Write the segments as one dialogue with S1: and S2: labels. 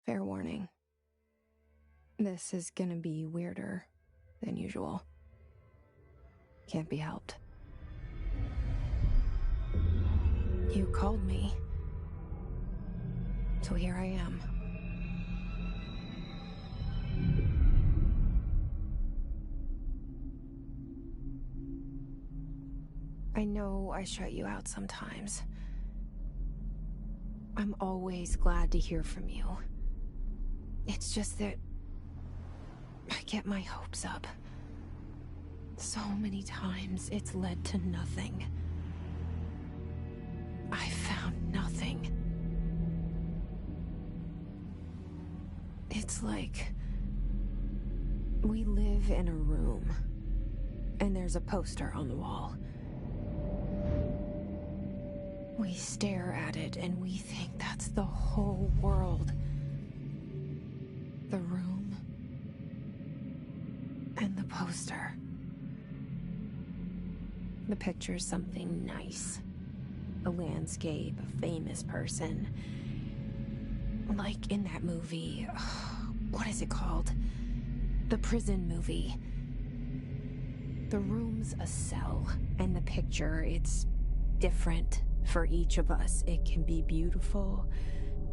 S1: Fair warning. This is gonna be weirder than usual. Can't be helped. You called me. So here I am. I know I shut you out sometimes. I'm always glad to hear from you. It's just that I get my hopes up. So many times it's led to nothing. I found nothing. It's like we live in a room and there's a poster on the wall. We stare at it and we think that's the whole world. The room and the poster. The picture's something nice. A landscape, a famous person. Like in that movie, what is it called? The prison movie. The room's a cell, and the picture, it's different for each of us. It can be beautiful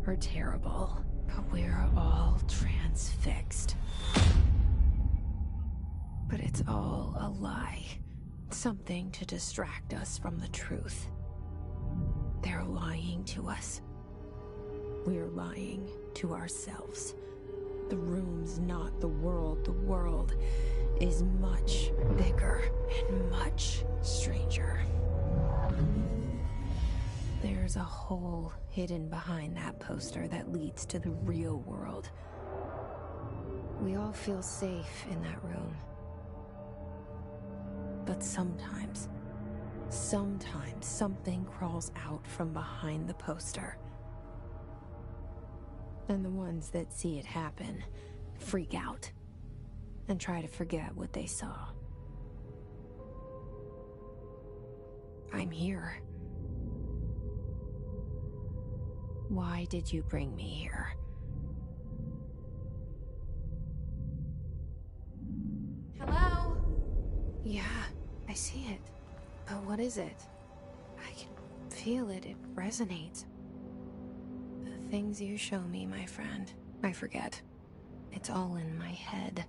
S1: or terrible, but we're all transfixed. But it's all a lie. Something to distract us from the truth. They're lying to us. We're lying to ourselves. The room's not the world. The world is much bigger and much stranger. There's a hole hidden behind that poster that leads to the real world. We all feel safe in that room. But sometimes something crawls out from behind the poster. And the ones that see it happen freak out and try to forget what they saw. I'm here. Why did you bring me here? Hello? Yeah, I see it. But what is it? I can feel it. It resonates. The things you show me, my friend, I forget. It's all in my head.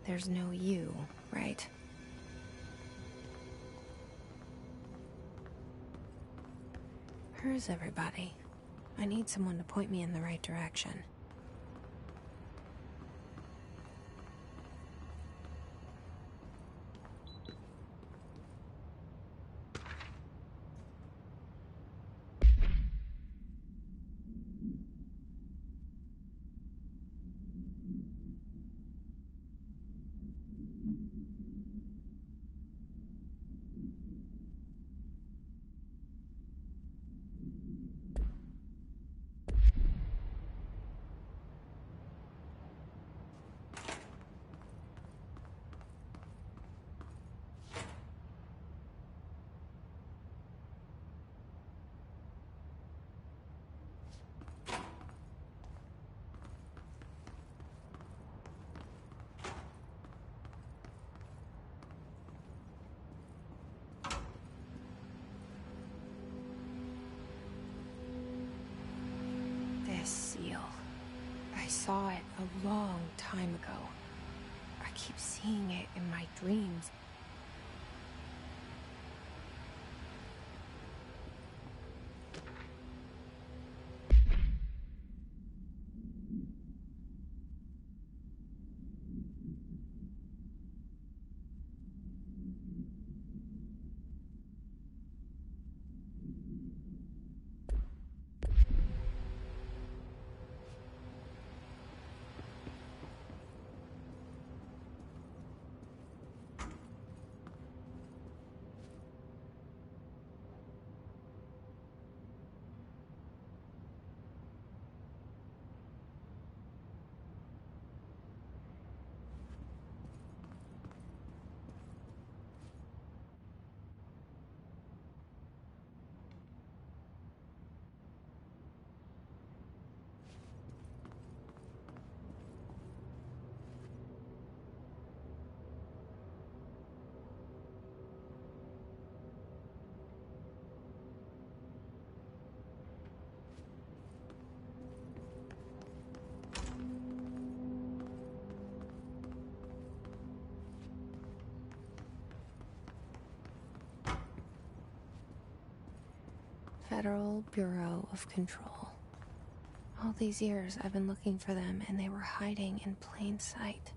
S1: There's no you, right? Where's everybody? I need someone to point me in the right direction. Seal. I saw it a long time ago. I keep seeing it in my dreams. Federal Bureau of Control. All these years I've been looking for them, and they were hiding in plain sight.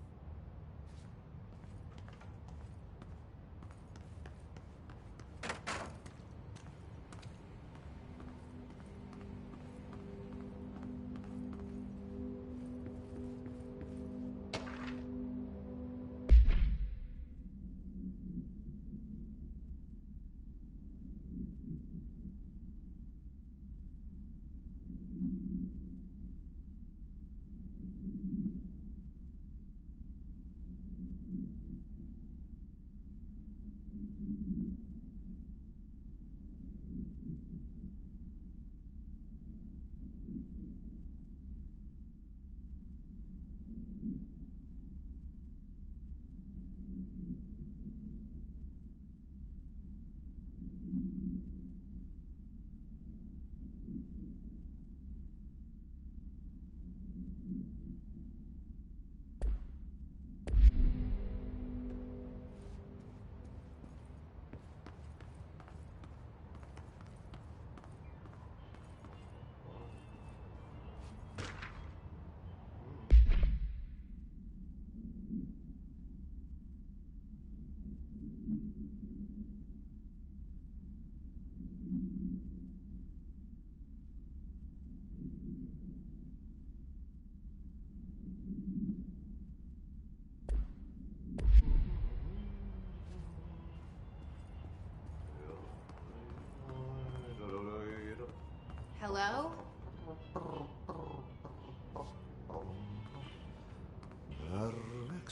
S2: Hello?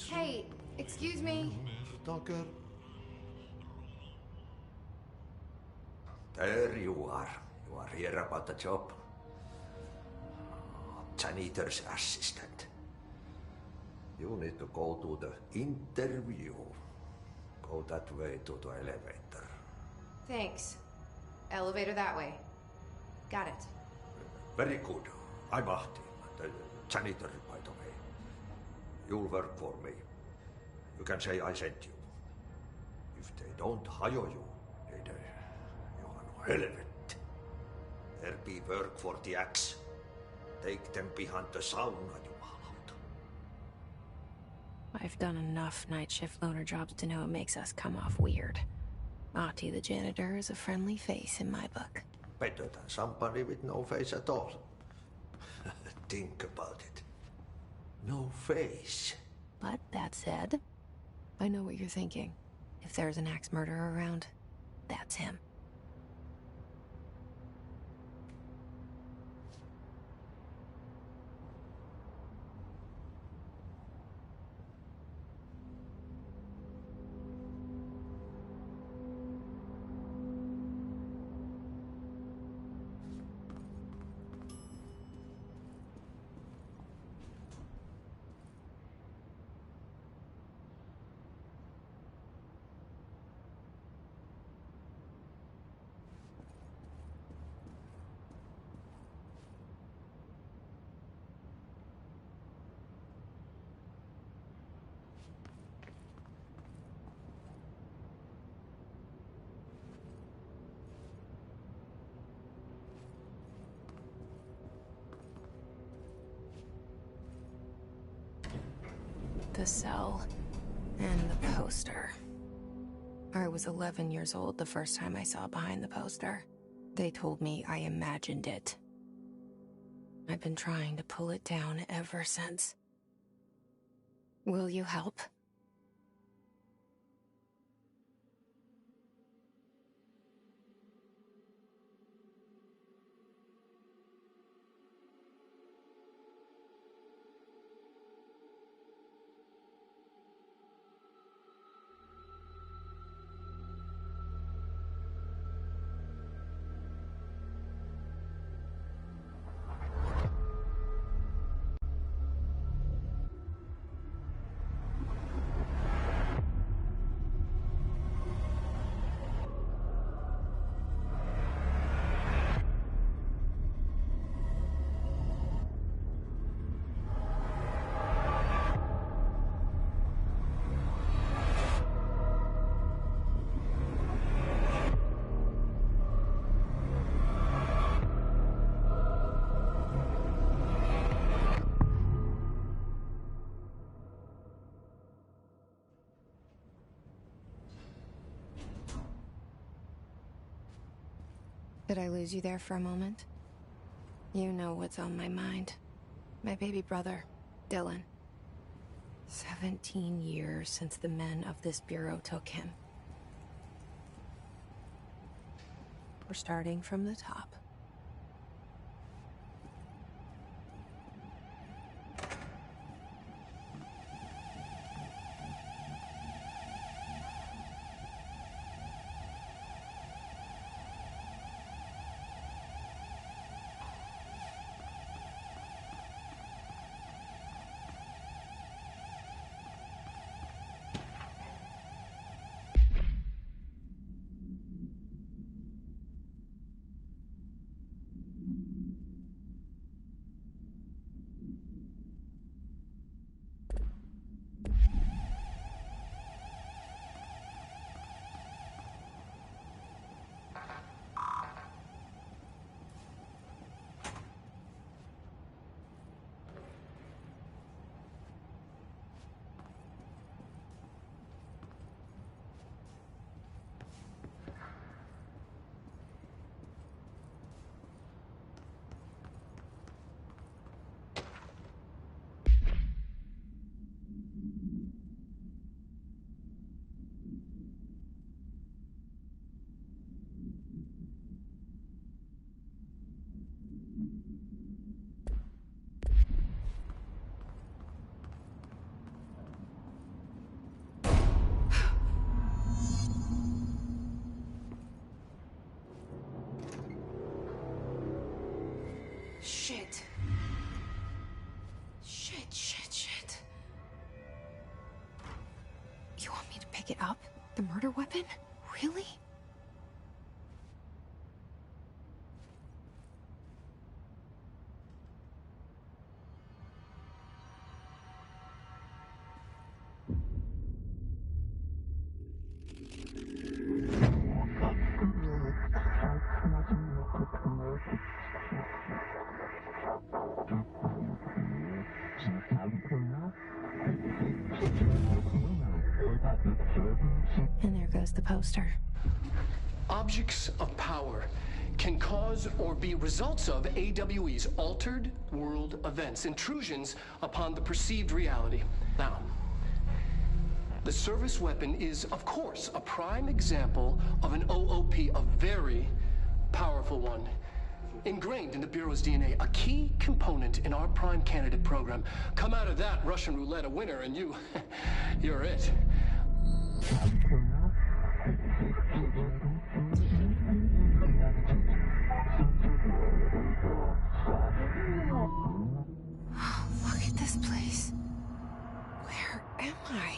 S2: Hey, excuse me.
S3: There you are. You are here about the job. Janitor's assistant. You need to go to the interview. Go that way to the elevator.
S2: Thanks. Elevator that way. Got it.
S3: Very good. I'm Ahti, the janitor, by the way. You'll work for me. You can say I sent you. If they don't hire you, then you are no relevant. There be work for the axe. Take them behind the sauna, you out.
S1: I've done enough night shift loner jobs to know it makes us come off weird. Ahti the janitor is a friendly face in my book.
S3: Better than somebody with no face at all. Think about it. No face.
S1: But that said, I know what you're thinking. If there's an axe murderer around, that's him. The cell and the poster. I was 11 years old the first time I saw behind the poster. They told me I imagined it. I've been trying to pull it down ever since. Will you help? Did I lose you there for a moment? You know what's on my mind. My baby brother, Dylan. 17 years since the men of this bureau took him. We're starting from the top. Shit. Shit. You want me to pick it up? The murder weapon? Really? And there goes the poster.
S4: Objects of power can cause or be results of AWE's altered world events, intrusions upon the perceived reality. Now, the service weapon is, of course, a prime example of an OOP, a very powerful one. Ingrained in the Bureau's DNA, a key component in our prime candidate program. Come out of that Russian roulette a winner and you're it.
S1: Look at this place. Where am I?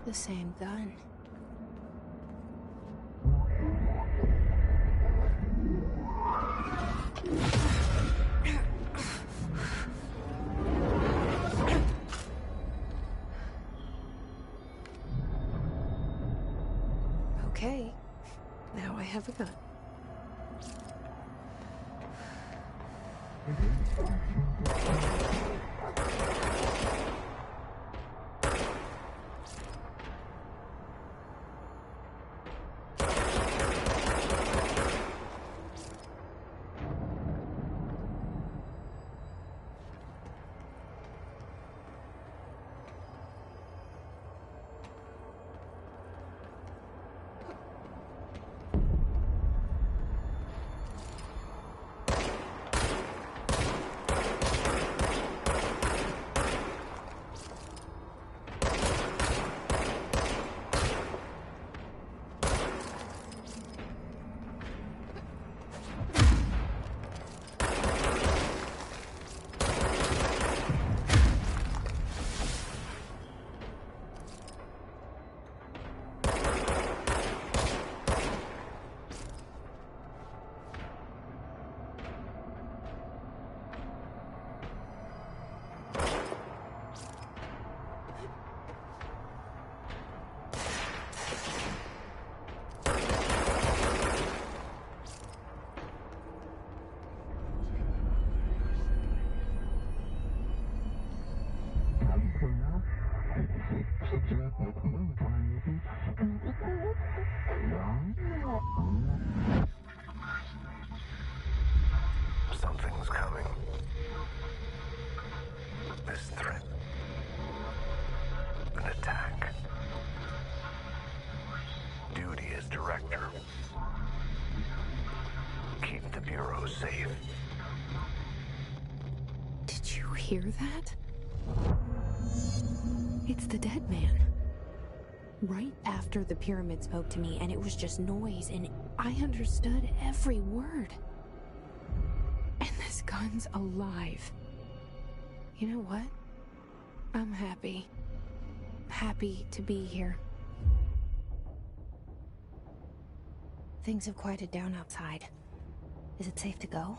S1: The same gun. Okay, now I have a gun.
S5: Bureau safe.
S1: Did you hear that? It's the dead man. Right after the pyramid spoke to me, and it was just noise, and I understood every word. And this gun's alive. You know what? I'm happy. Happy to be here. Things have quieted down outside. Is it safe to go?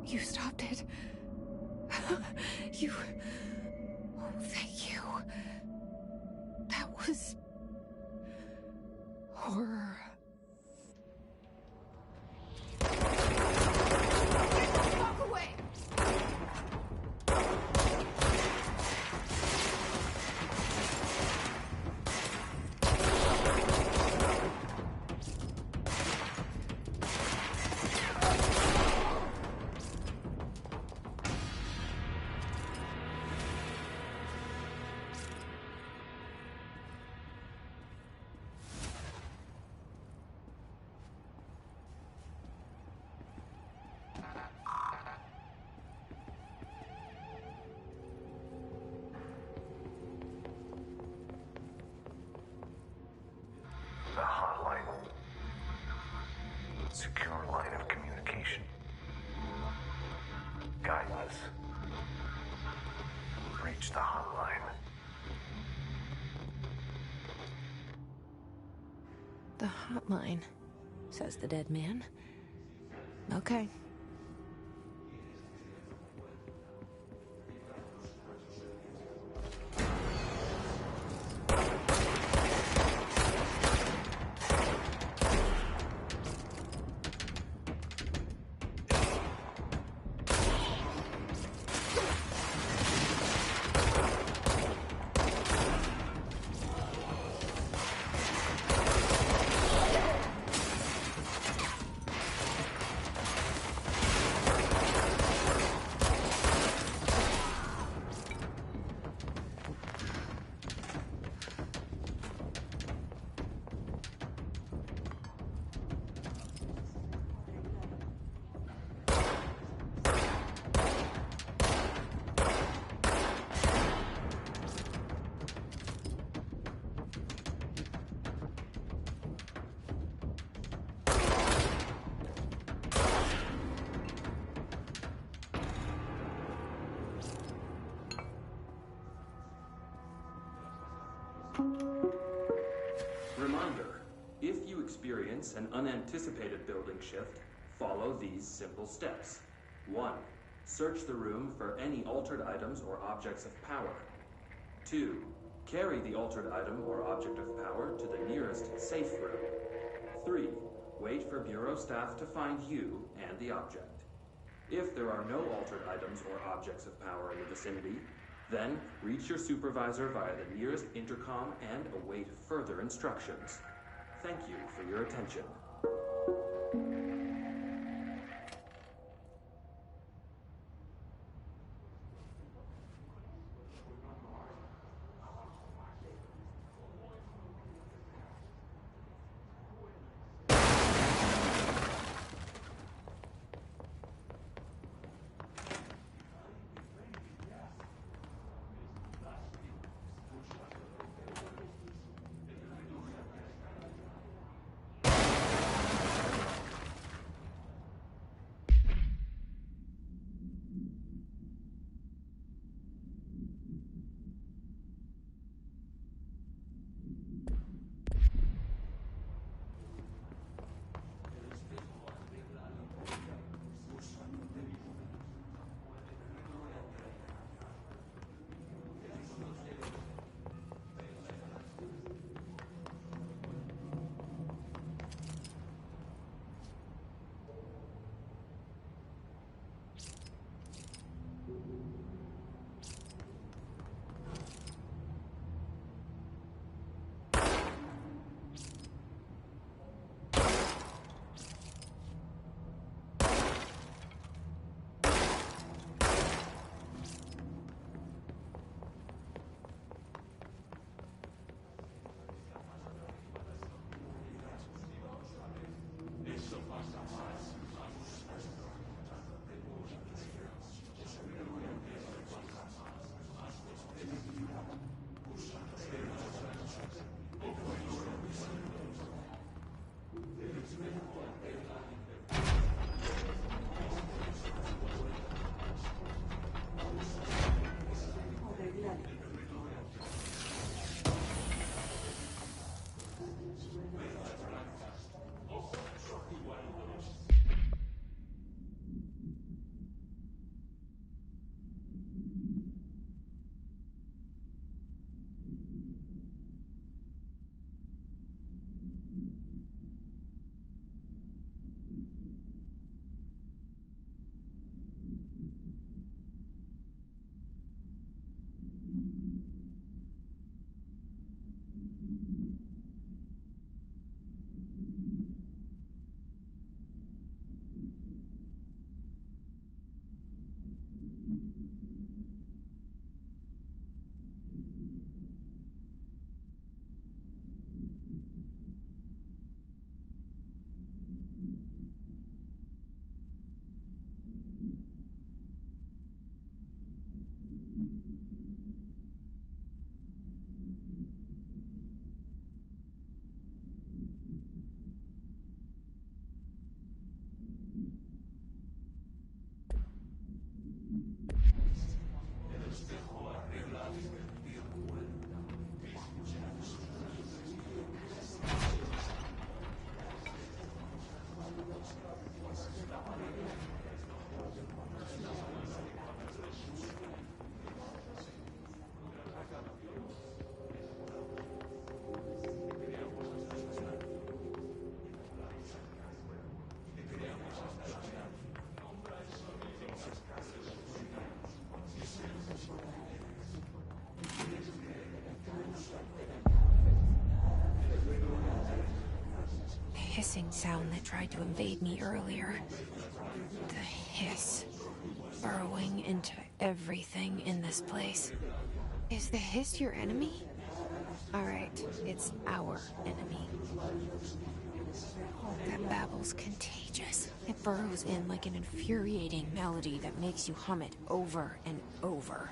S1: You stopped it. You... Oh, thank you. That was... horror.
S2: Walk away!
S5: The hotline. Secure line of communication. Guidance. Reach the hotline.
S1: The hotline, says the dead man. Okay.
S6: Reminder, if you experience an unanticipated building shift, follow these simple steps. 1. Search the room for any altered items or objects of power. 2. Carry the altered item or object of power to the nearest safe room. 3. Wait for Bureau staff to find you and the object. If there are no altered items or objects of power in the vicinity, then reach your supervisor via the nearest intercom and await further instructions. Thank you for your attention.
S1: hissing sound that tried to invade me earlier. The hiss. Burrowing into everything in this place. Is the hiss your enemy? Alright, it's our enemy. That babble's contagious. It burrows in like an infuriating melody that makes you hum it over and over.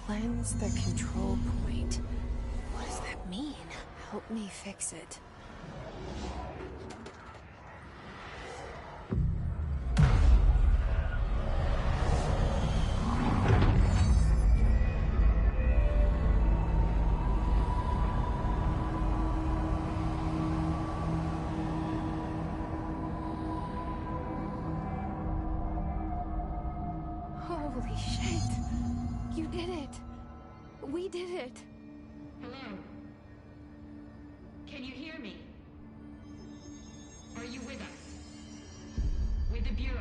S1: Cleanse the control point. What does that mean? Help me fix it. Holy shit! You did it! We did it!
S7: Hello? Can you hear me? Are you with us? With the Bureau?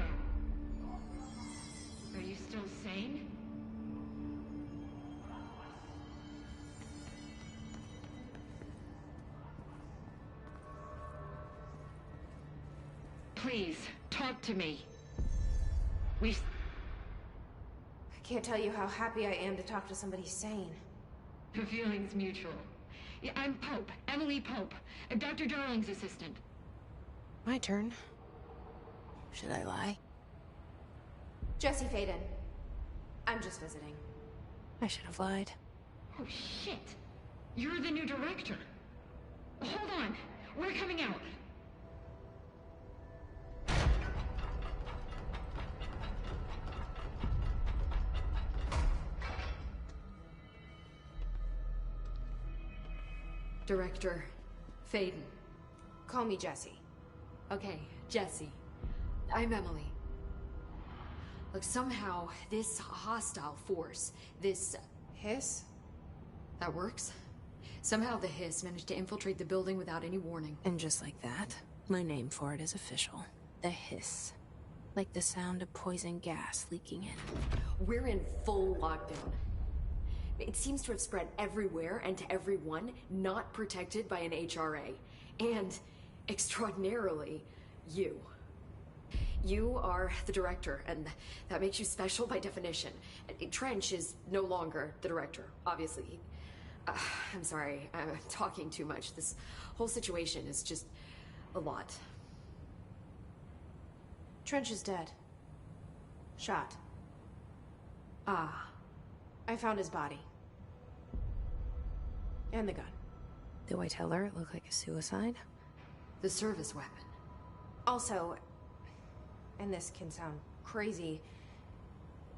S7: Are you still sane? Please, talk to me.
S1: I can't tell you how happy I am to talk to somebody sane.
S7: The feeling's mutual. Yeah, I'm Pope, Emily Pope, Dr. Darling's assistant.
S1: My turn. Should I lie? Jesse Faden. I'm just visiting. I should have lied.
S7: Oh, shit. You're the new director. Hold on. We're coming out.
S8: Director Faden.
S1: Call me Jesse.
S8: Okay, Jesse. I'm Emily. Look, somehow this hostile force, this
S1: hiss?
S8: That works? Somehow the hiss managed to infiltrate the building without any warning.
S1: And just like that, my name for it is official. The hiss. Like the sound of poison gas leaking in.
S8: We're in full lockdown. It seems to have spread everywhere and to everyone not protected by an HRA. And, extraordinarily, you. You are the director, and that makes you special by definition. Trench is no longer the director, obviously. I'm sorry, I'm talking too much. This whole situation is just a lot.
S1: Trench is dead. Shot.
S8: Ah.
S1: I found his body. And the gun. Do I tell her it looked like a suicide?
S8: The service weapon.
S1: Also, and this can sound crazy,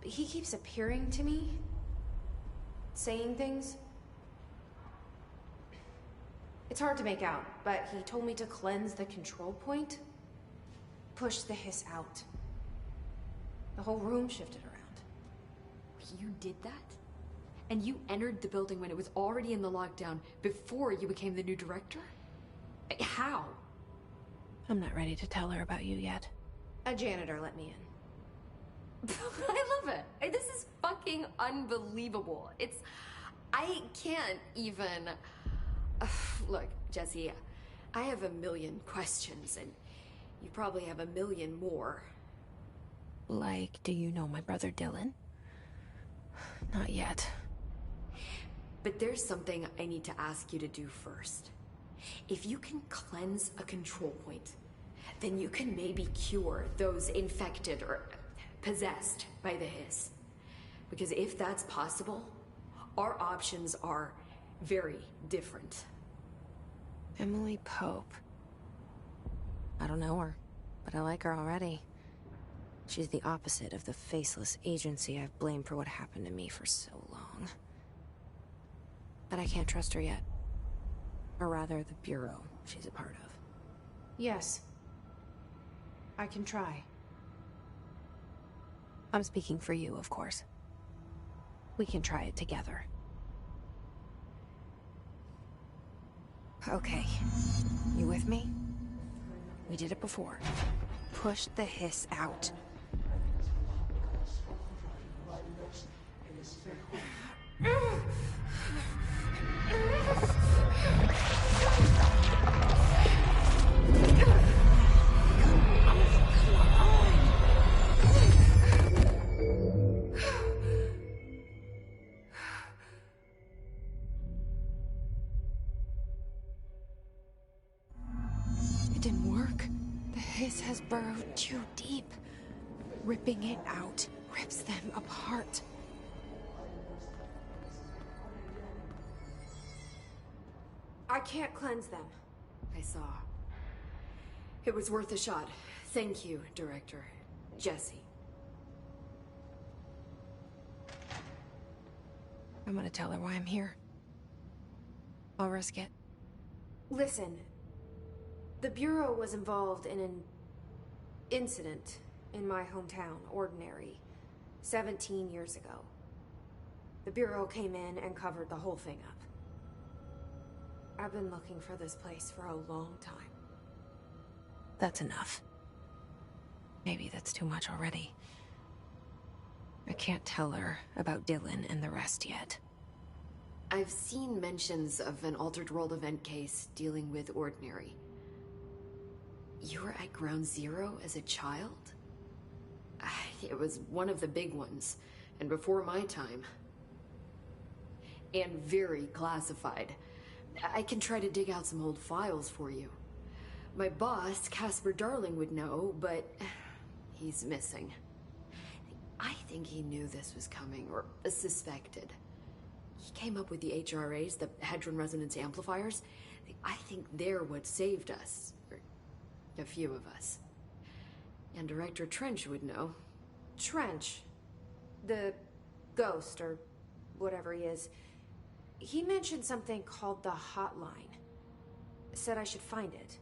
S1: but he keeps appearing to me, saying things. It's hard to make out, but he told me to cleanse the control point, push the hiss out. The whole room shifted around.
S8: You did that? And you entered the building when it was already in the lockdown before you became the new director? How?
S1: I'm not ready to tell her about you yet. A janitor let me in.
S8: I love it. This is fucking unbelievable. I can't even... Look, Jesse, I have a million questions, and you probably have a million more.
S1: Like, do you know my brother Dylan? Not yet.
S8: But there's something I need to ask you to do first. If you can cleanse a control point, then you can maybe cure those infected or possessed by the hiss. Because if that's possible, our options are very different.
S1: Emily Pope. I don't know her, but I like her already. She's the opposite of the faceless agency I've blamed for what happened to me for so long. But I can't trust her yet. Or rather, the bureau she's a part of.
S9: Yes. I can try.
S1: I'm speaking for you, of course. We can try it together. Okay. You with me? We did it before. Push the hiss out. It didn't work. The hiss has burrowed too deep. Ripping it out rips them apart.
S9: I can't cleanse them.
S8: I saw. It was worth a shot. Thank you, Director. Jesse.
S1: I'm gonna tell her why I'm here. I'll risk it.
S9: Listen. The Bureau was involved in an incident in my hometown, Ordinary, 17 years ago. The Bureau came in and covered the whole thing up. I've been looking for this place for a long time.
S1: That's enough. Maybe that's too much already. I can't tell her about Dylan and the rest yet.
S8: I've seen mentions of an Altered World event case dealing with Ordinary. You were at Ground Zero as a child? It was one of the big ones, and before my time. And very classified. I can try to dig out some old files for you. My boss, Casper Darling, would know, but he's missing. I think he knew this was coming, or suspected. He came up with the HRAs, the Hadron Resonance Amplifiers. I think they're what saved us. Or a few of us. And Director Trench would know.
S9: Trench. The ghost, or whatever he is. He mentioned something called the hotline. Said I should find it.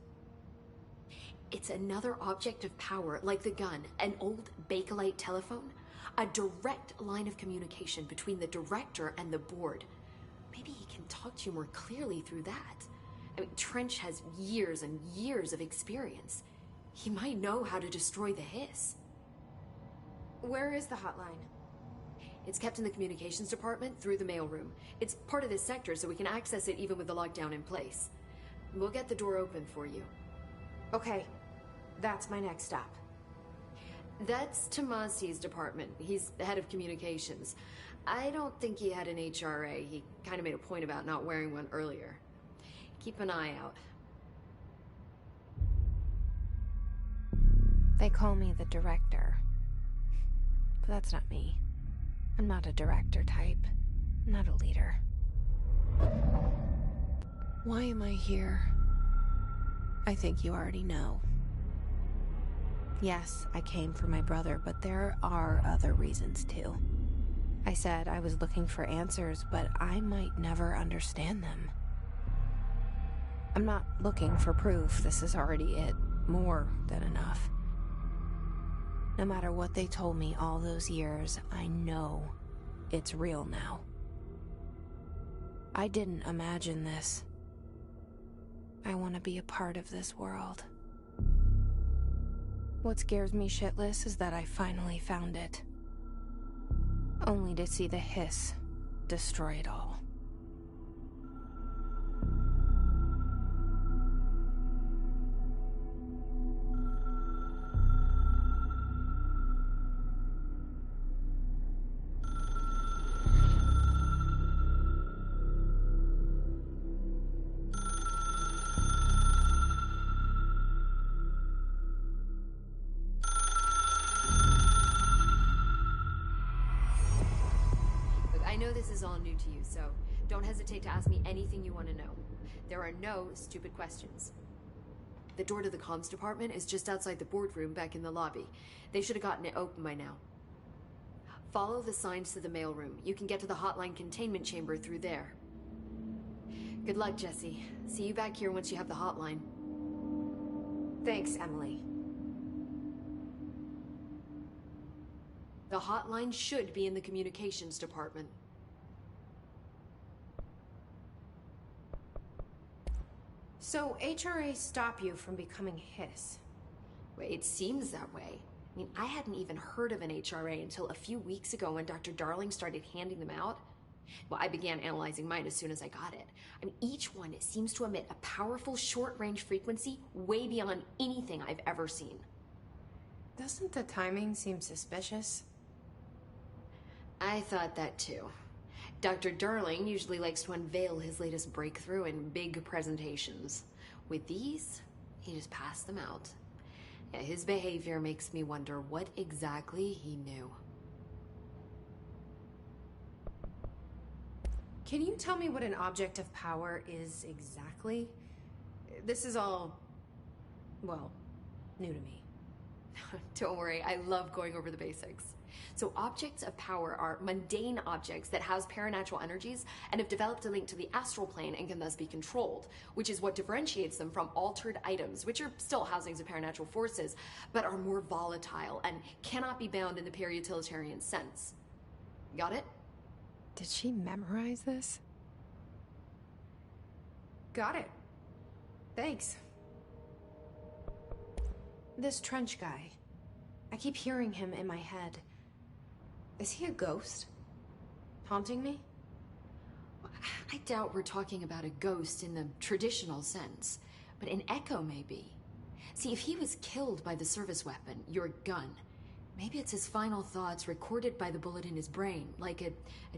S8: It's another object of power, like the gun, an old Bakelite telephone. A direct line of communication between the director and the board. Maybe he can talk to you more clearly through that. I mean, Trench has years and years of experience. He might know how to destroy the hiss.
S9: Where is the hotline?
S8: It's kept in the communications department through the mailroom. It's part of this sector, so we can access it even with the lockdown in place. We'll get the door open for you.
S9: Okay, that's my next stop.
S8: That's Tomasi's department. He's the head of communications. I don't think he had an HRA. He kind of made a point about not wearing one earlier. Keep an eye out.
S1: They call me the director. But that's not me. I'm not a director type. I'm not a leader. Why am I here? I think you already know. Yes, I came for my brother, but there are other reasons too. I said I was looking for answers, but I might never understand them. I'm not looking for proof. This is already it. More than enough. No matter what they told me all those years, I know it's real now. I didn't imagine this. I want to be a part of this world. What scares me shitless is that I finally found it. Only to see the hiss destroy it all.
S8: is all new to you, so don't hesitate to ask me anything you want to know. There are no stupid questions. The door to the comms department is just outside the boardroom back in the lobby. They should have gotten it open by now. Follow the signs to the mailroom. You can get to the hotline containment chamber through there. Good luck, Jesse. See you back here once you have the hotline.
S9: Thanks, Emily.
S8: The hotline should be in the communications department.
S9: So HRA stop you from becoming Hiss?
S8: Well, it seems that way. I mean, I hadn't even heard of an HRA until a few weeks ago when Dr. Darling started handing them out. Well, I began analyzing mine as soon as I got it. I mean, each one seems to emit a powerful short-range frequency way beyond anything I've ever seen.
S9: Doesn't the timing seem suspicious?
S8: I thought that too. Dr. Darling usually likes to unveil his latest breakthrough in big presentations. With these, he just passed them out. Yeah, his behavior makes me wonder what exactly he knew.
S9: Can you tell me what an object of power is exactly? This is all, well, new to me.
S8: Don't worry, I love going over the basics. So objects of power are mundane objects that house paranatural energies and have developed a link to the astral plane and can thus be controlled, which is what differentiates them from altered items, which are still housings of paranatural forces, but are more volatile and cannot be bound in the peri-utilitarian sense. Got it?
S9: Did she memorize this? Got it. Thanks. This trench guy. I keep hearing him in my head. Is he a ghost? Haunting me?
S8: I doubt we're talking about a ghost in the traditional sense, but an echo maybe. See, if he was killed by the service weapon, your gun, maybe it's his final thoughts recorded by the bullet in his brain, like a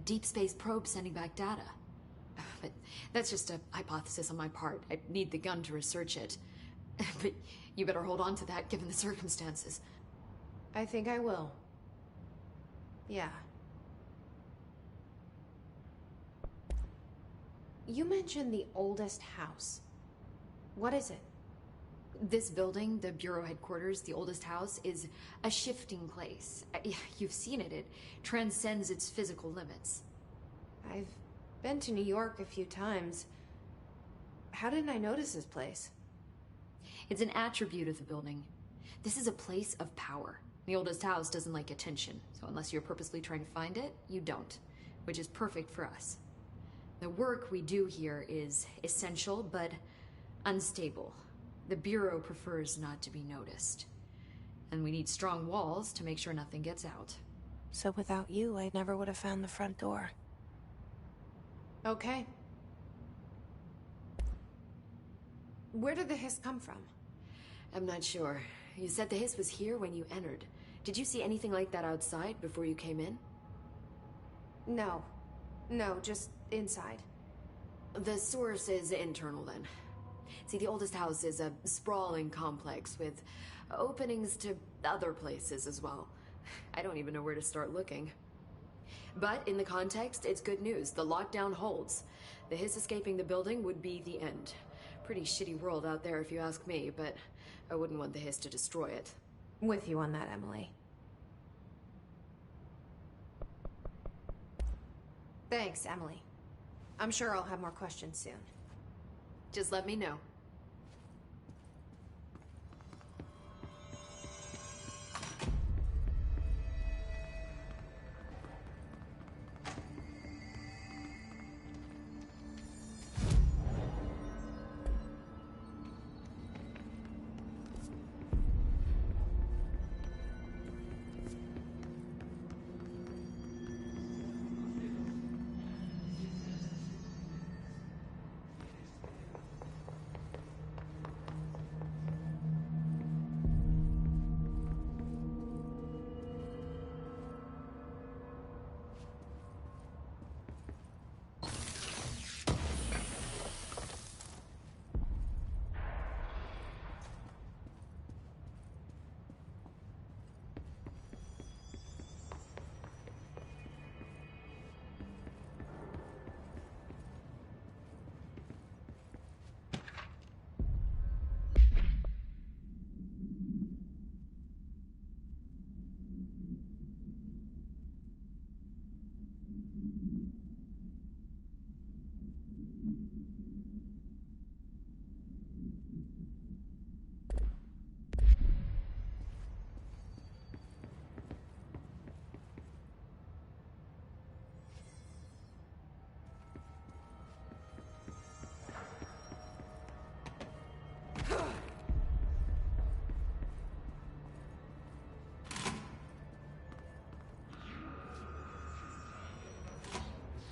S8: deep space probe sending back data. But that's just a hypothesis on my part. I need the gun to research it. But you better hold on to that given the circumstances.
S9: I think I will. Yeah. You mentioned the oldest house. What is it?
S8: This building, the Bureau headquarters, the oldest house, is a shifting place. You've seen it. It transcends its physical limits.
S9: I've been to New York a few times. How didn't I notice this place?
S8: It's an attribute of the building. This is a place of power. The oldest house doesn't like attention, so unless you're purposely trying to find it, you don't, which is perfect for us. The work we do here is essential, but unstable. The Bureau prefers not to be noticed. And we need strong walls to make sure nothing gets out.
S1: So without you, I never would have found the front door.
S9: Okay. Where did the hiss come from?
S8: I'm not sure. You said the hiss was here when you entered. Did you see anything like that outside before you came in?
S9: No. No, just inside.
S8: The source is internal then. See, the oldest house is a sprawling complex with openings to other places as well. I don't even know where to start looking. But in the context, it's good news. The lockdown holds. The hiss escaping the building would be the end. Pretty shitty world out there if you ask me, but I wouldn't want the hiss to destroy it.
S9: With you on that, Emily. Thanks, Emily. I'm sure I'll have more questions soon.
S8: Just let me know.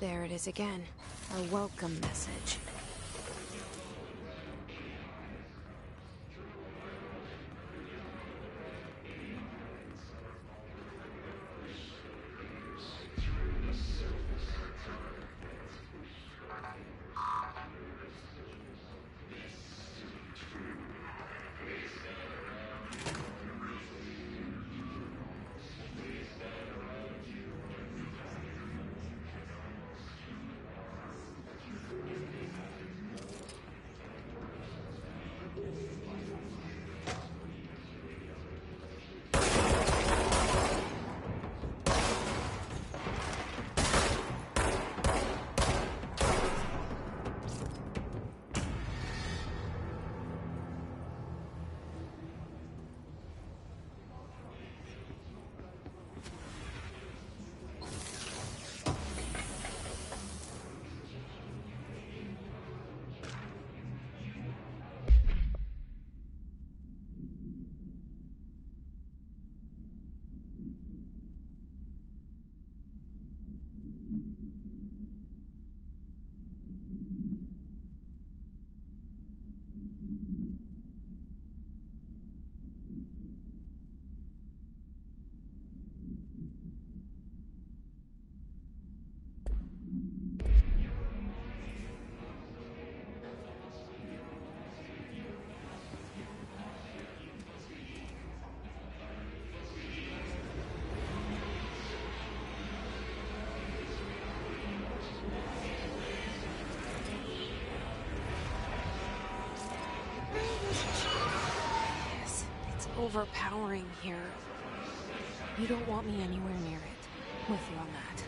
S1: There it is again. A welcome message. Overpowering here. You don't want me anywhere near it. With you on that.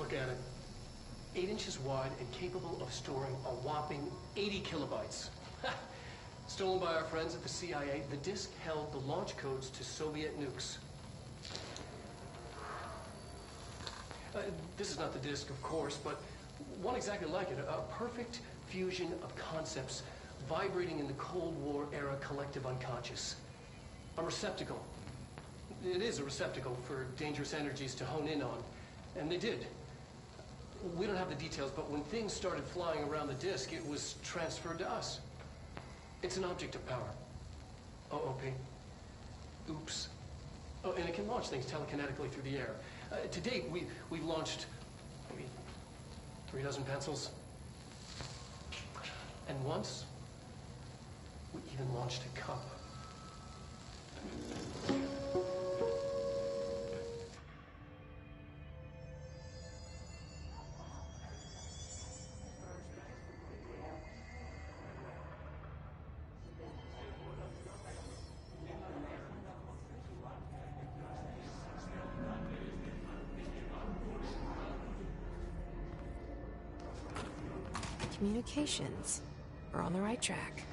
S4: look at it. 8 inches wide and capable of storing a whopping 80 kilobytes. Stolen by our friends at the CIA, the disk held the launch codes to Soviet nukes. This is not the disk, of course, but one exactly like it. A perfect fusion of concepts vibrating in the Cold War era collective unconscious. A receptacle. It is a receptacle for dangerous energies to hone in on. And they did. We don't have the details, but when things started flying around the disk, it was transferred to us. It's an object of power. OOP. Oops. Oh, and it can launch things telekinetically through the air. To date, we've launched maybe 3 dozen pencils. And once, we even launched a cup.
S1: Communications. We're on the right track.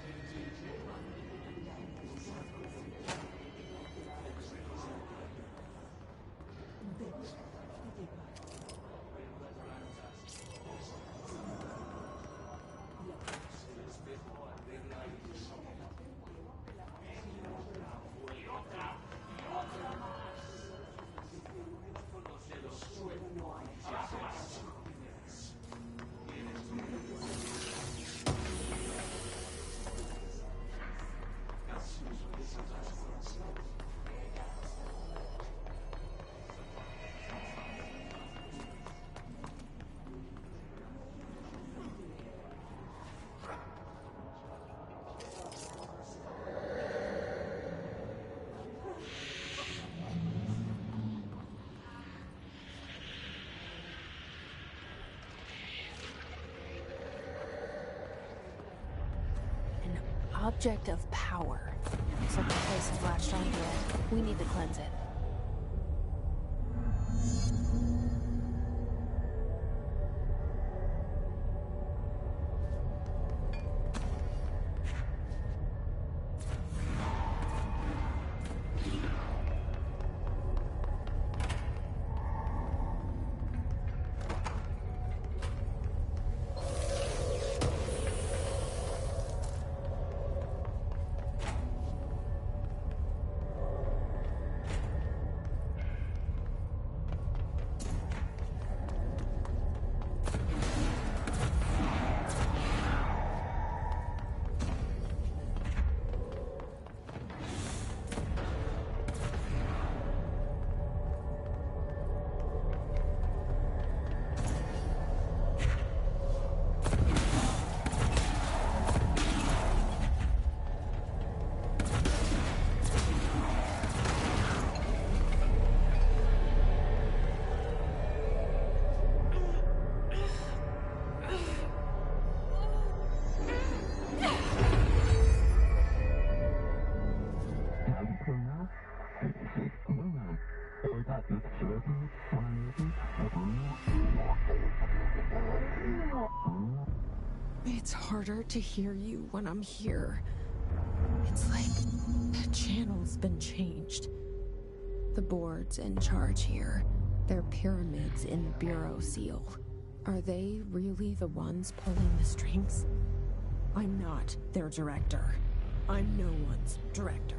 S1: Object of power. Looks like the place is latched onto it. We need to cleanse it. It's harder to hear you when I'm here. It's like the channel's been changed. The boards in charge here, they're pyramids in the Bureau seal. Are they really the ones pulling the strings? I'm not their director. I'm no one's director.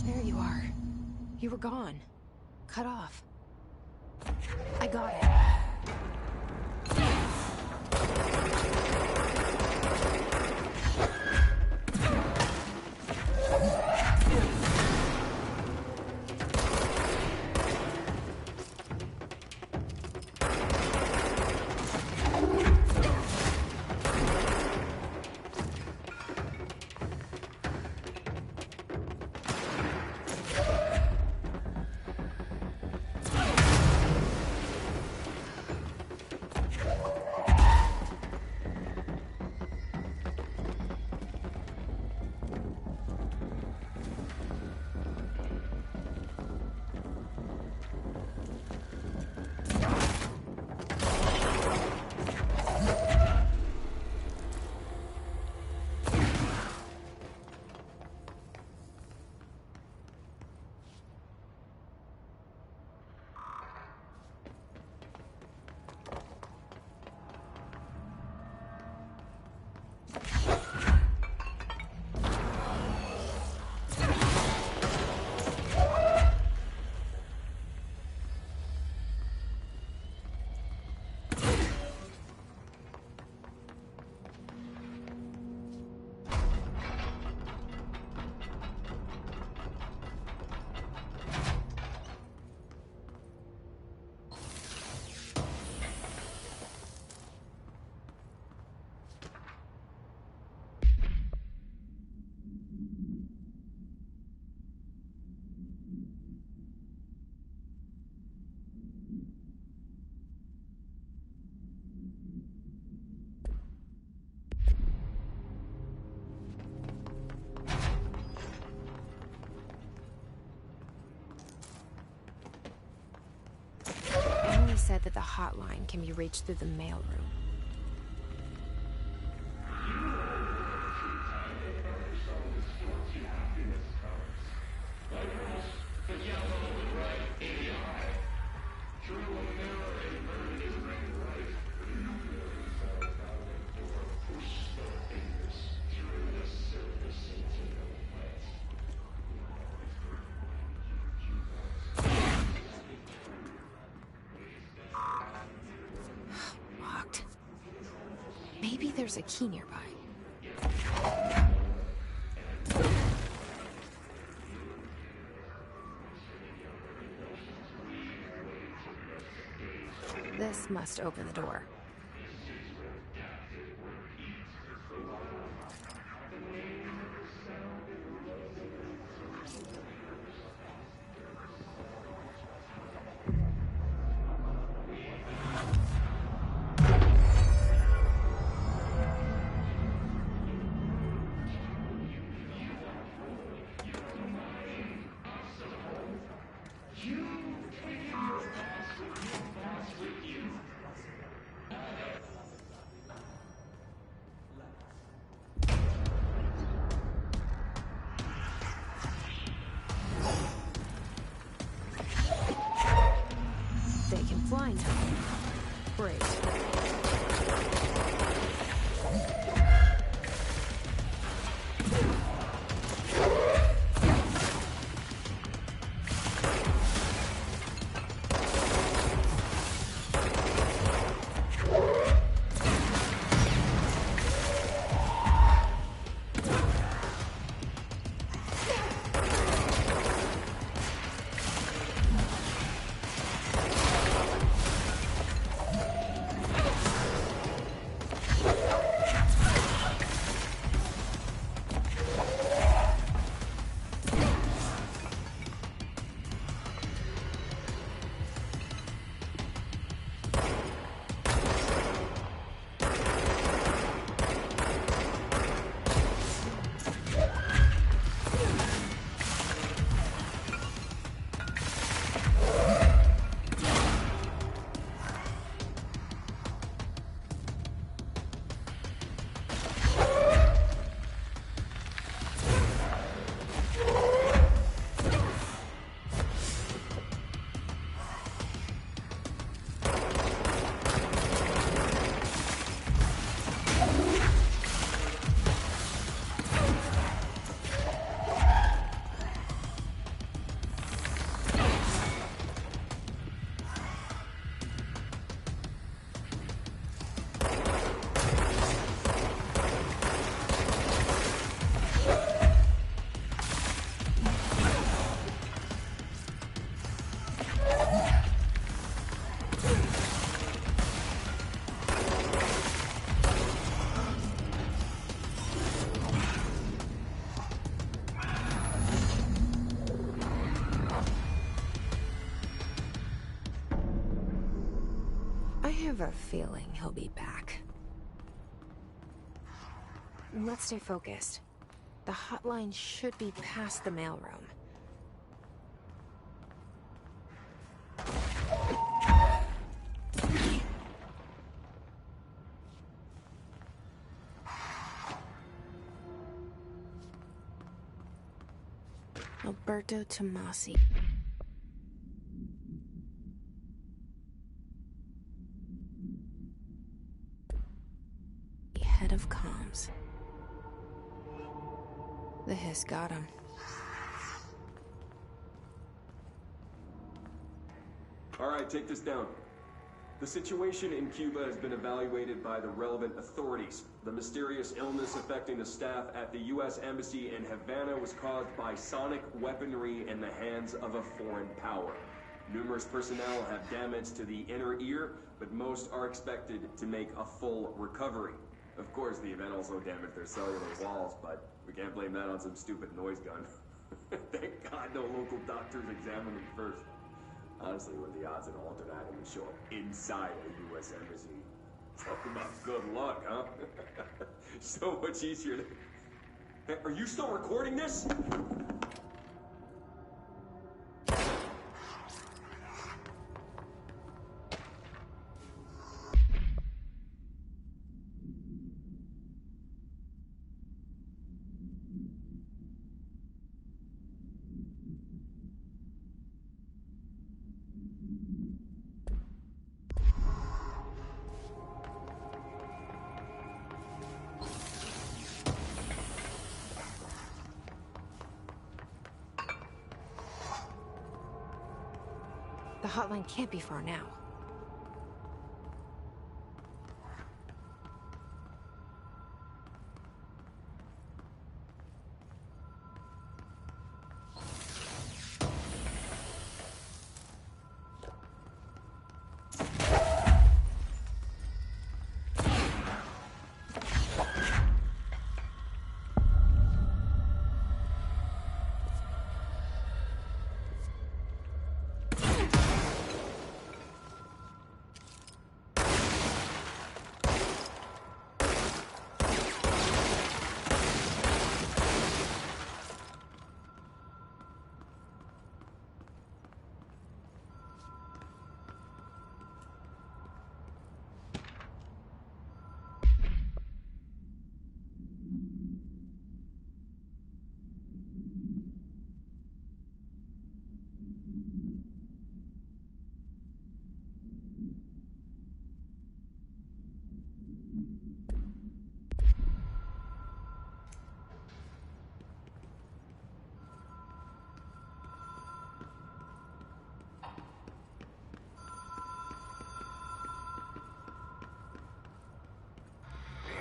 S1: There you are. You were gone. Cut off. I got it. Said that the hotline can be reached through the mailroom. Maybe there's a key nearby. This must open the door. have a feeling he'll be back. Let's stay focused. The hotline should be past the mailroom. Alberto Tomasi. Head of comms. The hiss got him.
S6: All right, take this down. The situation in Cuba has been evaluated by the relevant authorities. The mysterious illness affecting the staff at the U.S. Embassy in Havana was caused by sonic weaponry in the hands of a foreign power. Numerous personnel have damage to the inner ear, but most are expected to make a full recovery. Of course, the event also damaged their cellular walls, but we can't blame that on some stupid noise gun. Thank God no local doctors examined them first. Honestly, what are the odds an alternate item would show up inside a U.S. embassy? Talk about good luck, huh? So much easier to... Hey, are you still recording this?
S1: The hotline can't be far now.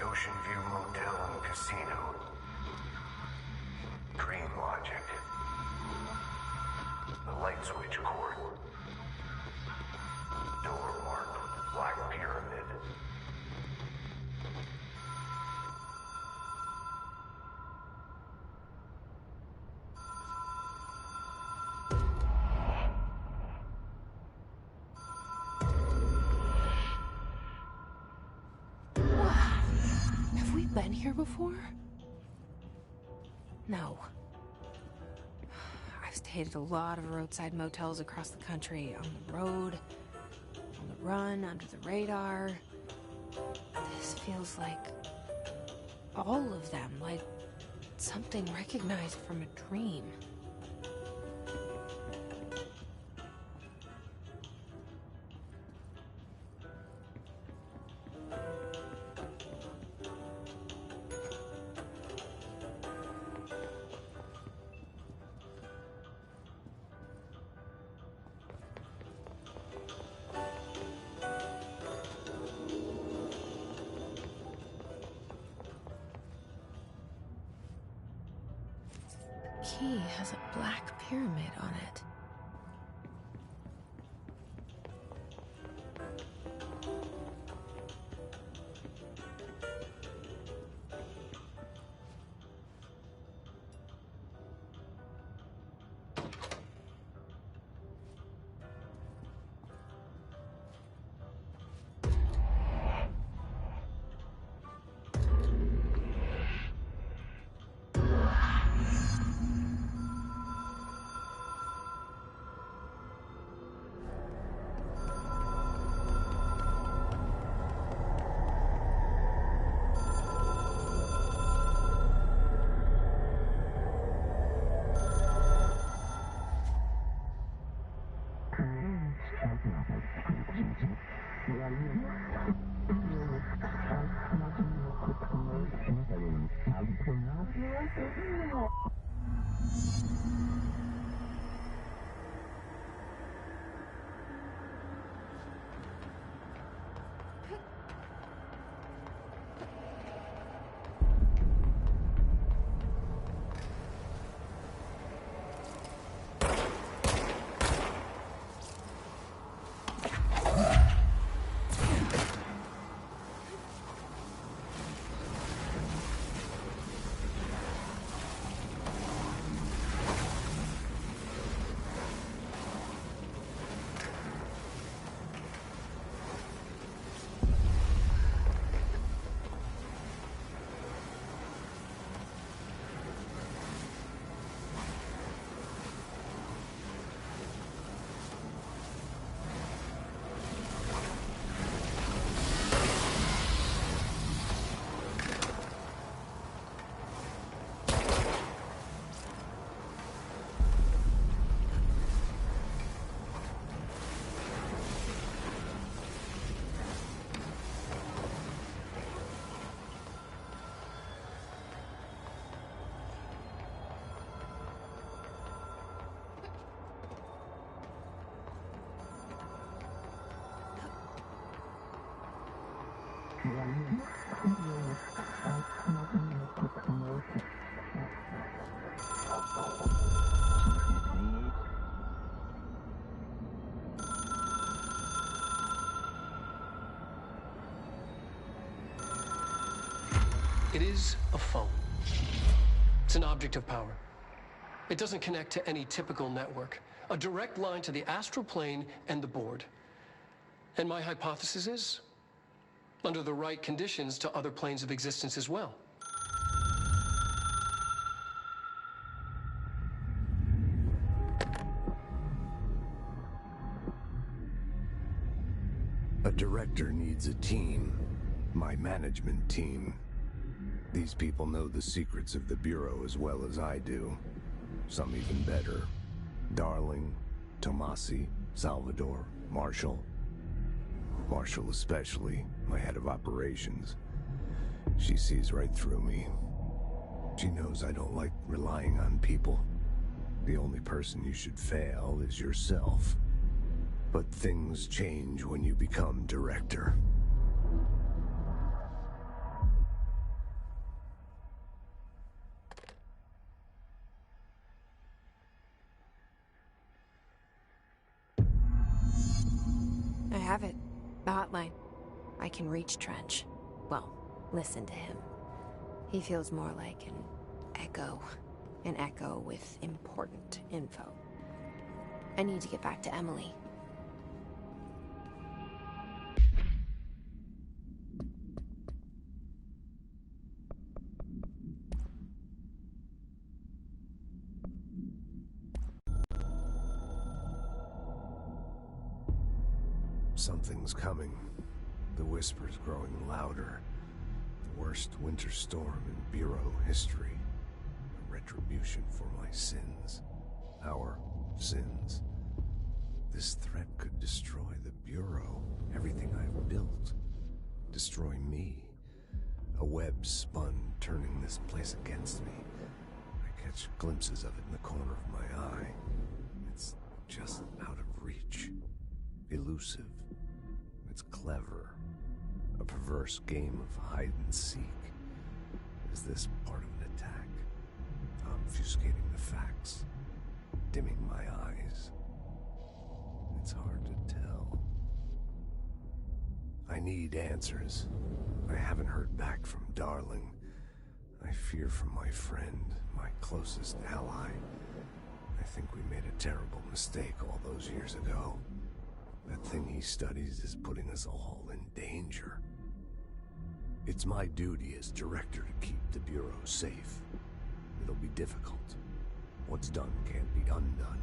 S5: Ocean View Motel and Casino. Dream logic. The light switch cord. Door marked Black Pyramid.
S1: Been here before? No. I've stayed at a lot of roadside motels across the country, on the road, on the run, under the radar. This feels like all of them, like something recognized from a dream. Key has a black pyramid on it.
S4: It is a phone. It's an object of power. It doesn't connect to any typical network. A direct line to the astral plane and the board. And my hypothesis is, under the right conditions, to other planes of existence as well.
S10: A director needs a team. My management team. These people know the secrets of the Bureau as well as I do. Some even better. Darling, Tomasi, Salvador, Marshall. Marshall especially, my head of operations. She sees right through me. She knows I don't like relying on people. The only person you should fail is yourself. But things change when you become director.
S1: I have it. The hotline. I can reach Trench. Well, listen to him. He feels more like an echo. An echo with important info. I need to get back to Emily.
S10: Something's coming. The whisper's growing louder. The worst winter storm in Bureau history. A retribution for my sins. Our sins. This threat could destroy the Bureau. Everything I've built. Destroy me. A web spun, turning this place against me. I catch glimpses of it in the corner of my eye. It's just out of reach. Elusive. It's clever. A perverse game of hide and seek. Is this part of an attack? Obfuscating the facts. Dimming my eyes. It's hard to tell. I need answers. I haven't heard back from Darling. I fear for my friend, my closest ally. I think we made a terrible mistake all those years ago. That thing he studies is putting us all in danger. It's my duty as director to keep the Bureau safe. It'll be difficult. What's done can't be undone.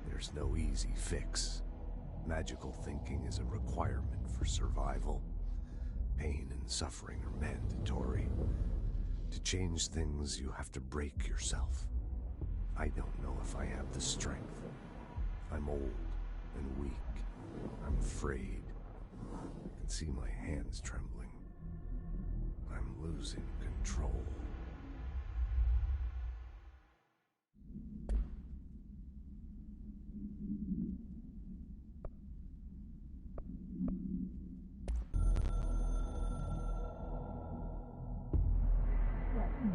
S10: There's no easy fix. Magical thinking is a requirement for survival. Pain and suffering are mandatory. To change things, you have to break yourself. I don't know if I have the strength. I'm old and weak. I'm afraid. I can see my hands trembling. I'm losing control. It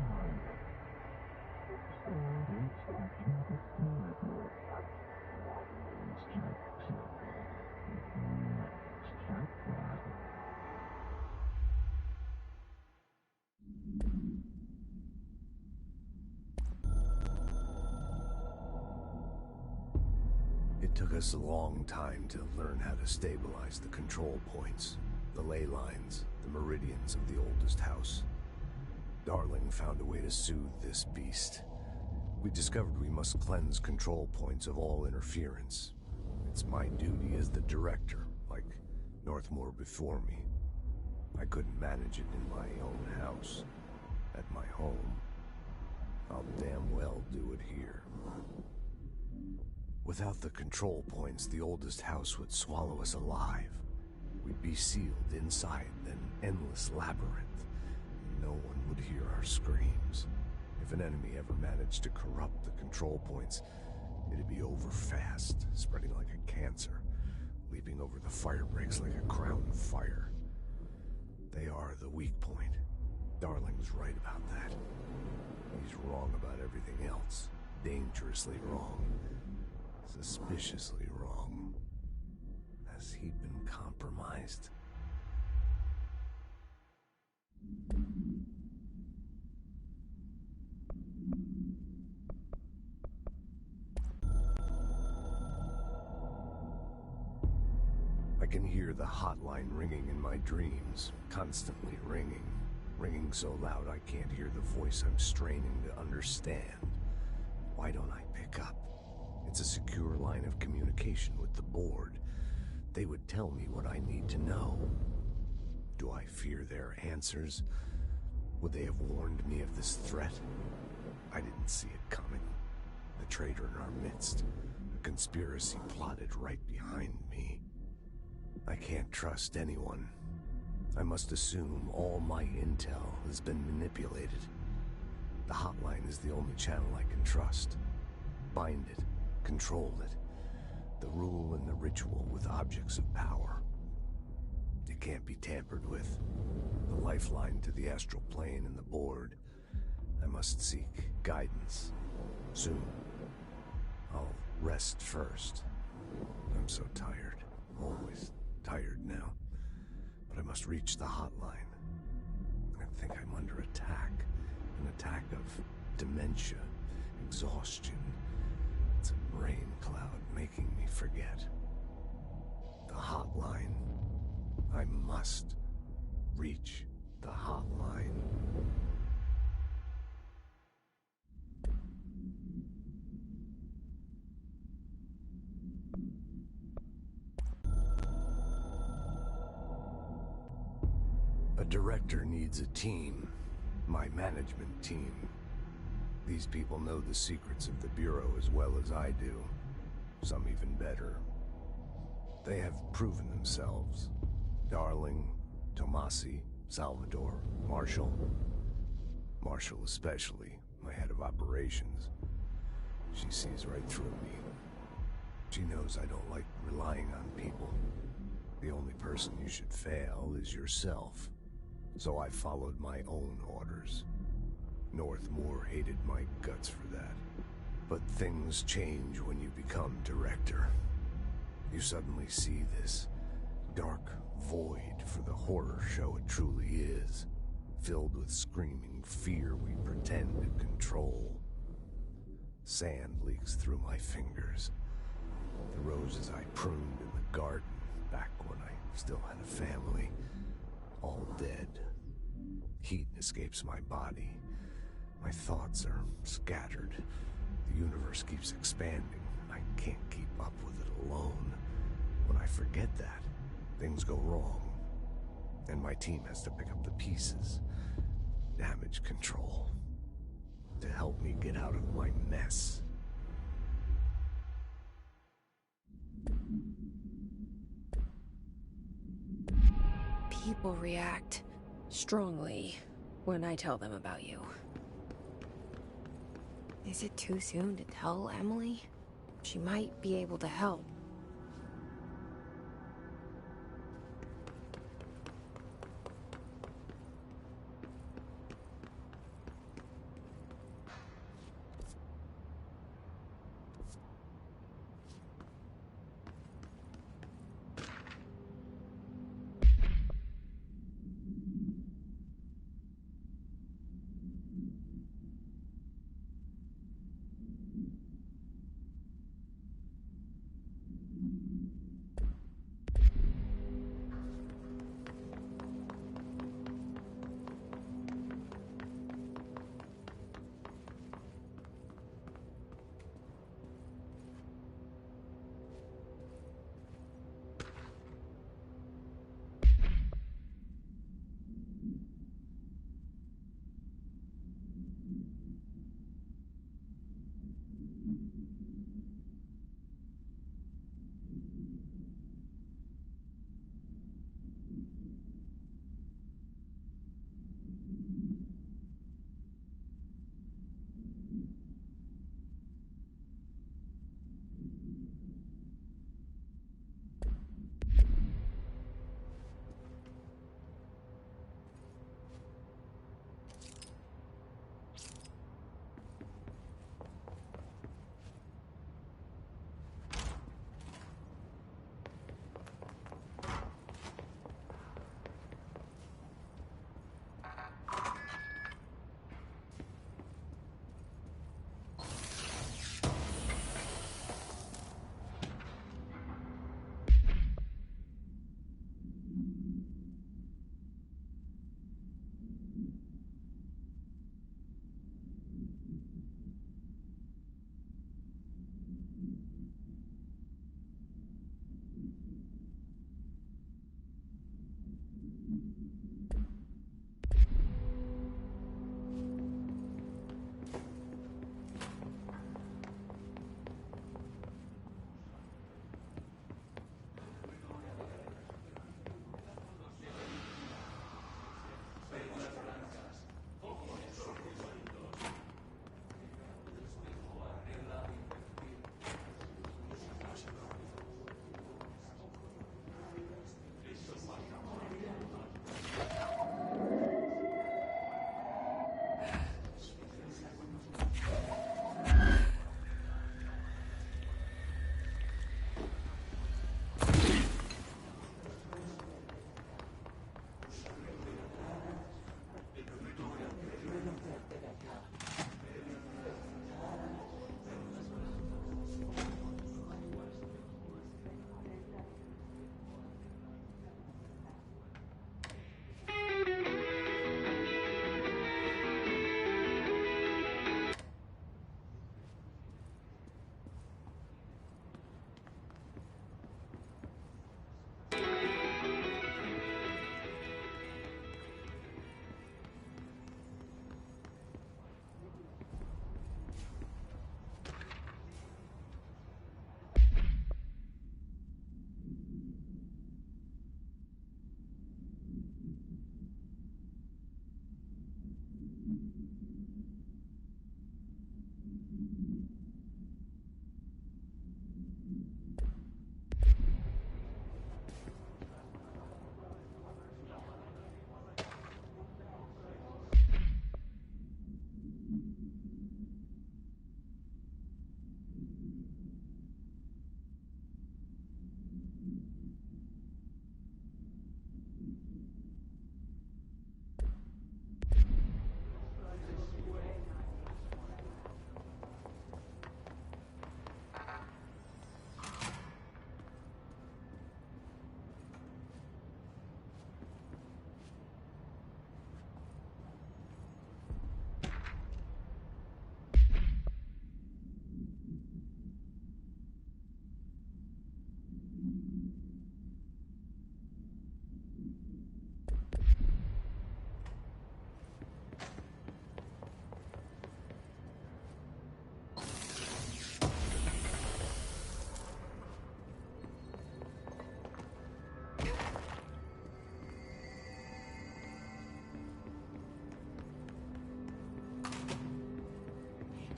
S10: took us a long time to learn how to stabilize the control points, the ley lines, the meridians of the oldest house. Darling found a way to soothe this beast. We discovered we must cleanse control points of all interference. It's my duty as the director, like Northmore before me. I couldn't manage it in my own house, at my home. I'll damn well do it here. Without the control points, the oldest house would swallow us alive. We'd be sealed inside an endless labyrinth. No one would hear our screams. If an enemy ever managed to corrupt the control points, it'd be over fast, spreading like a cancer, leaping over the fire breaks like a crown of fire. They are the weak point. Darling's right about that. He's wrong about everything else. Dangerously wrong. Suspiciously wrong. Has he been compromised? I can hear the hotline ringing in my dreams, constantly ringing. Ringing so loud I can't hear the voice I'm straining to understand. Why don't I pick up? It's a secure line of communication with the board. They would tell me what I need to know. Do I fear their answers? Would they have warned me of this threat? I didn't see it coming. The traitor in our midst. A conspiracy plotted right behind me. I can't trust anyone. I must assume all my intel has been manipulated. The hotline is the only channel I can trust. Bind it, control it. The rule and the ritual with objects of power. It can't be tampered with. The lifeline to the astral plane and the board. I must seek guidance. Soon. I'll rest first. I'm so tired. Always tired now. But I must reach the hotline. I think I'm under attack. An attack of dementia, exhaustion. It's a brain cloud making me forget. The hotline. I must reach the hotline. A director needs a team. My management team. These people know the secrets of the Bureau as well as I do. Some even better. They have proven themselves. Darling, Tomasi, Salvador, Marshall. Marshall especially, my head of operations. She sees right through me. She knows I don't like relying on people. The only person you should fail is yourself. So I followed my own orders. Northmore hated my guts for that. But things change when you become director. You suddenly see this dark void for the horror show it truly is, filled with screaming fear we pretend to control. Sand leaks through my fingers. The roses I pruned in the garden back when I still had a family, all dead. Heat escapes my body. My thoughts are scattered. The universe keeps expanding. I can't keep up with it alone. When I forget that, things go wrong. And my team has to pick up the pieces. Damage control. To help me get out of my mess.
S1: People react strongly when I tell them about you. Is it too soon to tell Emily? She might be able to help.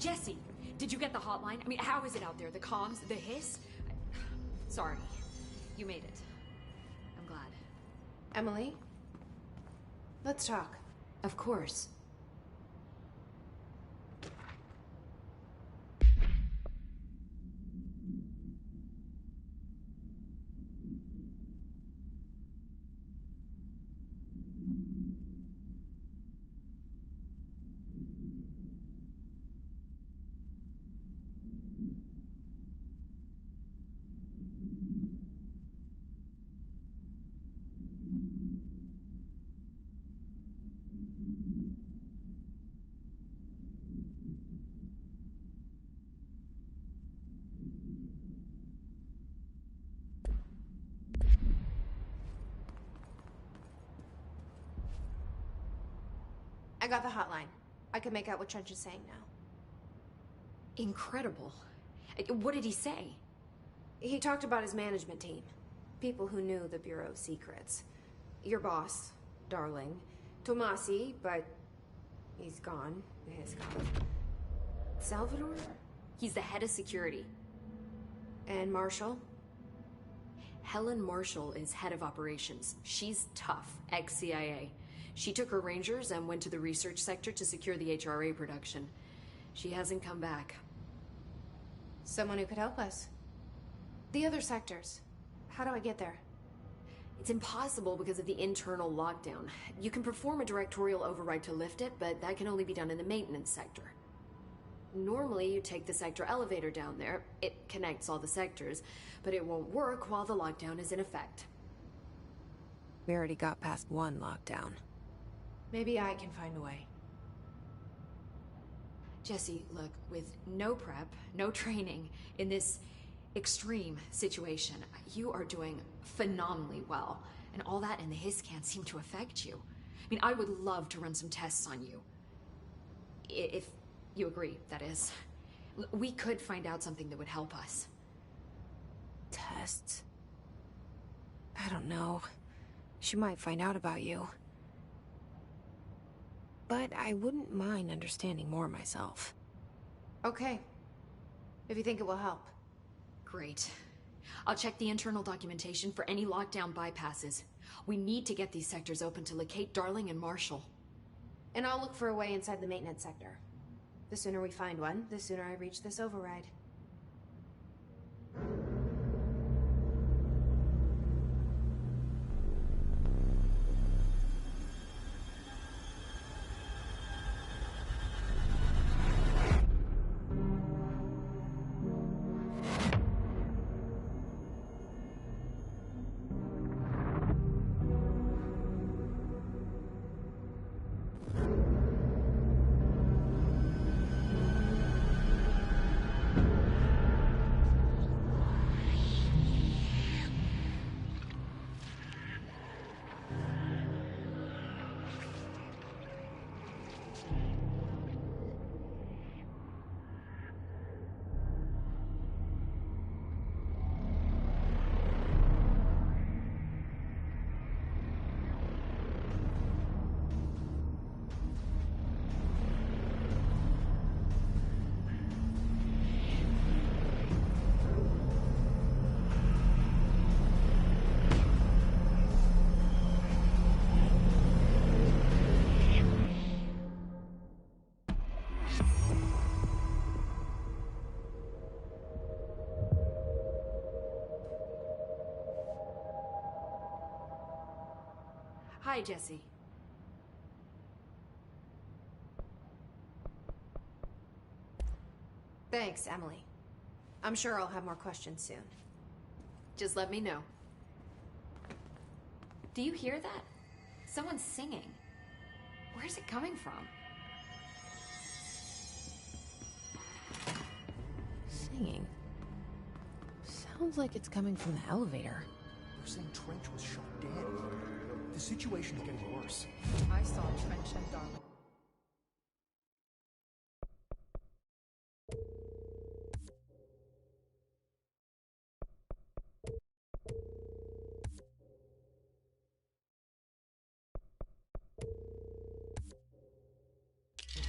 S8: Jesse, did you get the hotline? I mean, how is it out there? The comms, the hiss? Sorry. You made it. I'm glad.
S9: Emily? Let's talk.
S8: Of course.
S9: I got the hotline. I can make out what Trench is saying now.
S8: Incredible. What did he say?
S9: He talked about his management team. People who knew the Bureau's secrets. Your boss, Darling. Tomasi, but he's gone. He's gone. Salvador?
S8: He's the head of security.
S9: And Marshall?
S8: Helen Marshall is head of operations. She's tough, ex-CIA. She took her Rangers and went to the research sector to secure the HRA production. She hasn't come back.
S9: Someone who could help us. The other sectors. How do I get there?
S8: It's impossible because of the internal lockdown. You can perform a directorial override to lift it, but that can only be done in the maintenance sector. Normally, you take the sector elevator down there. It connects all the sectors, but it won't work while the lockdown is in effect.
S1: We already got past one lockdown.
S9: Maybe I can find a way.
S8: Jesse, look, with no prep, no training, in this extreme situation, you are doing phenomenally well. And all that and the hiss can't seem to affect you. I mean, I would love to run some tests on you. If you agree, that is. We could find out something that would help us.
S1: Tests? I don't know. She might find out about you. But I wouldn't mind understanding more myself.
S9: Okay. If you think it will help.
S8: Great. I'll check the internal documentation for any lockdown bypasses. We need to get these sectors open to locate Darling and Marshall.
S9: And I'll look for a way inside the maintenance sector. The sooner we find one, the sooner I reach this override.
S8: Hi, Jesse.
S9: Thanks, Emily. I'm sure I'll have more questions soon.
S8: Just let me know. Do you hear that? Someone's singing. Where's it coming from?
S1: Singing? Sounds like it's coming from the elevator.
S11: They're saying Trench was shot dead. The situation is getting worse.
S12: I saw Trench and Darling.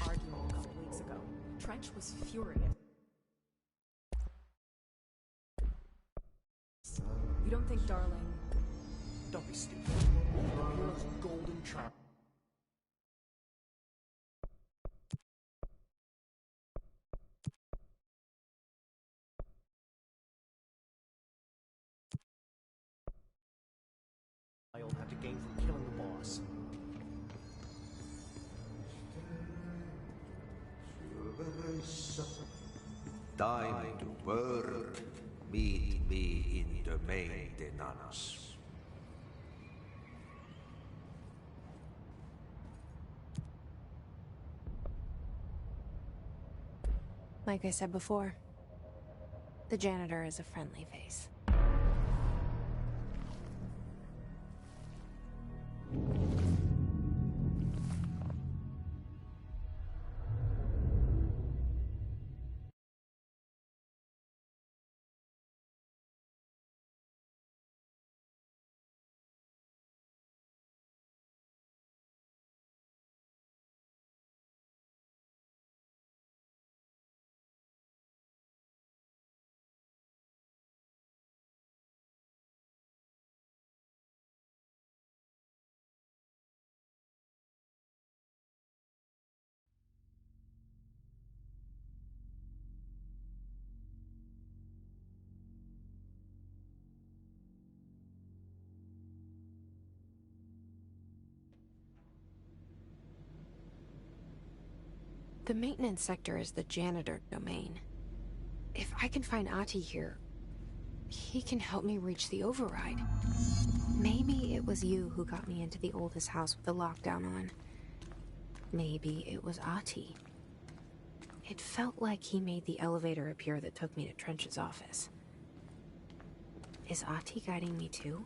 S12: Arguing a couple weeks ago. Trench was furious. You don't think Darling...
S11: Don't be stupid. The Bureau's golden child. I'll have to gain from killing the boss.
S3: Time to work. Meet me in the maintenance.
S1: Like I said before, the janitor is a friendly face. The maintenance sector is the janitor domain. If I can find Ahti here, he can help me reach the override. Maybe it was you who got me into the oldest house with the lockdown on. Maybe it was Ahti. It felt like he made the elevator appear that took me to Trench's office. Is Ahti guiding me too?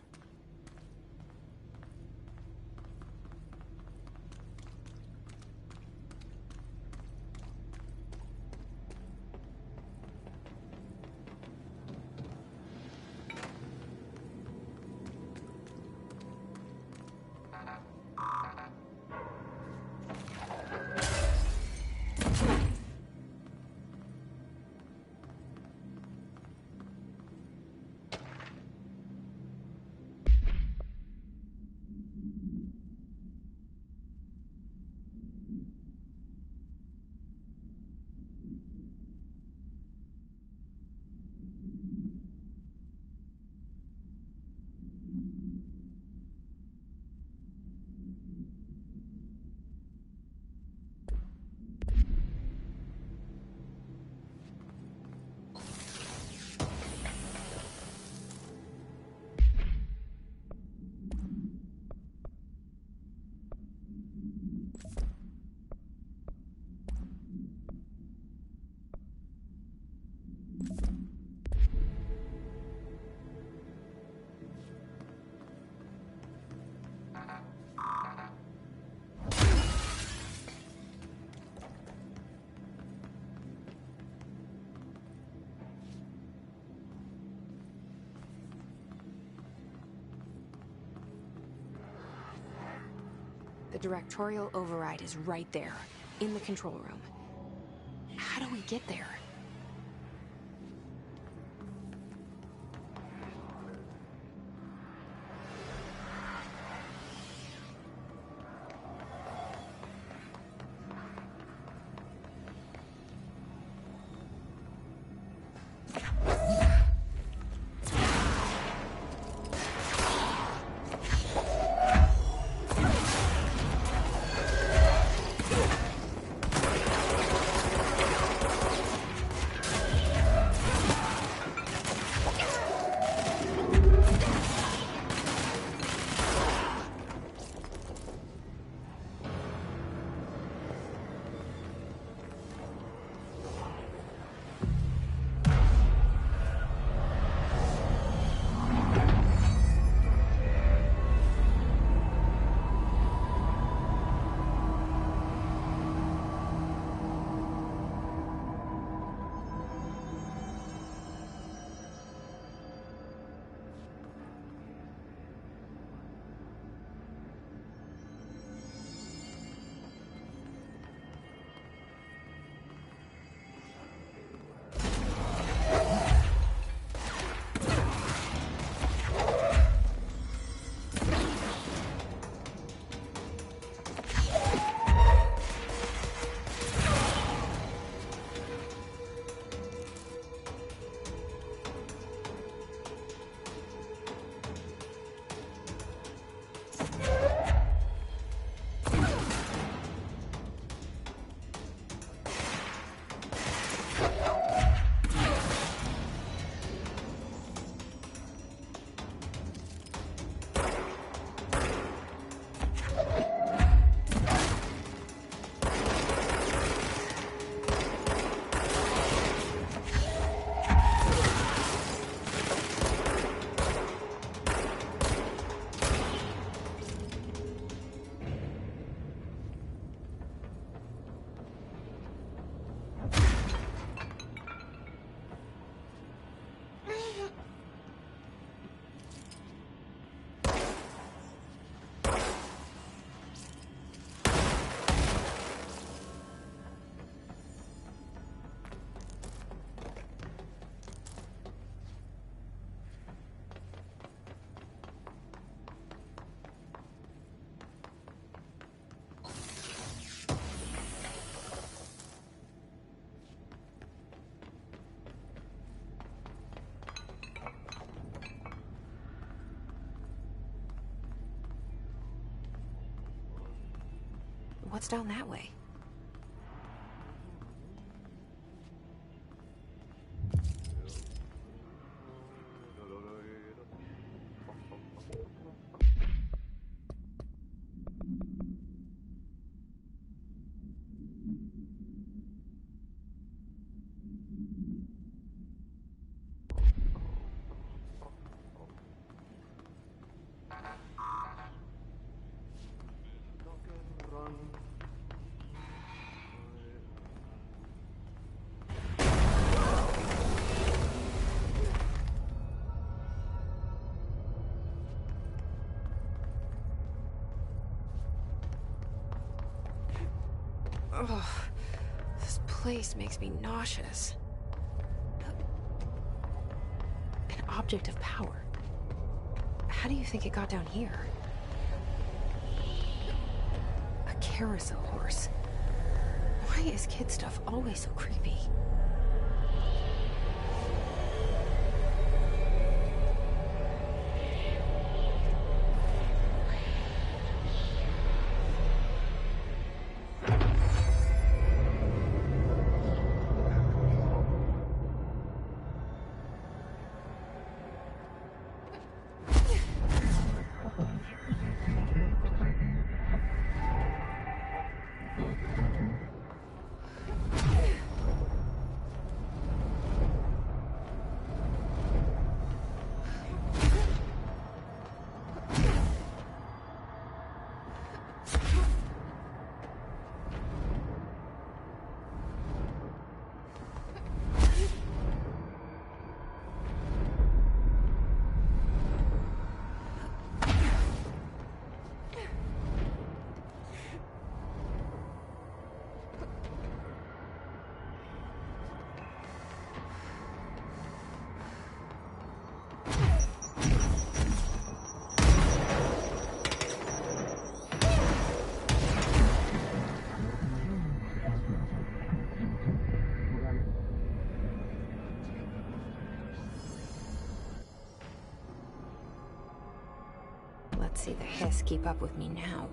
S1: The directorial override is right there, in the control room. How do we get there? What's down that way? Ugh, this place makes me nauseous. An object of power. How do you think it got down here? A carousel horse. Why is kid stuff always so creepy? Let's see the hiss keep up with me now.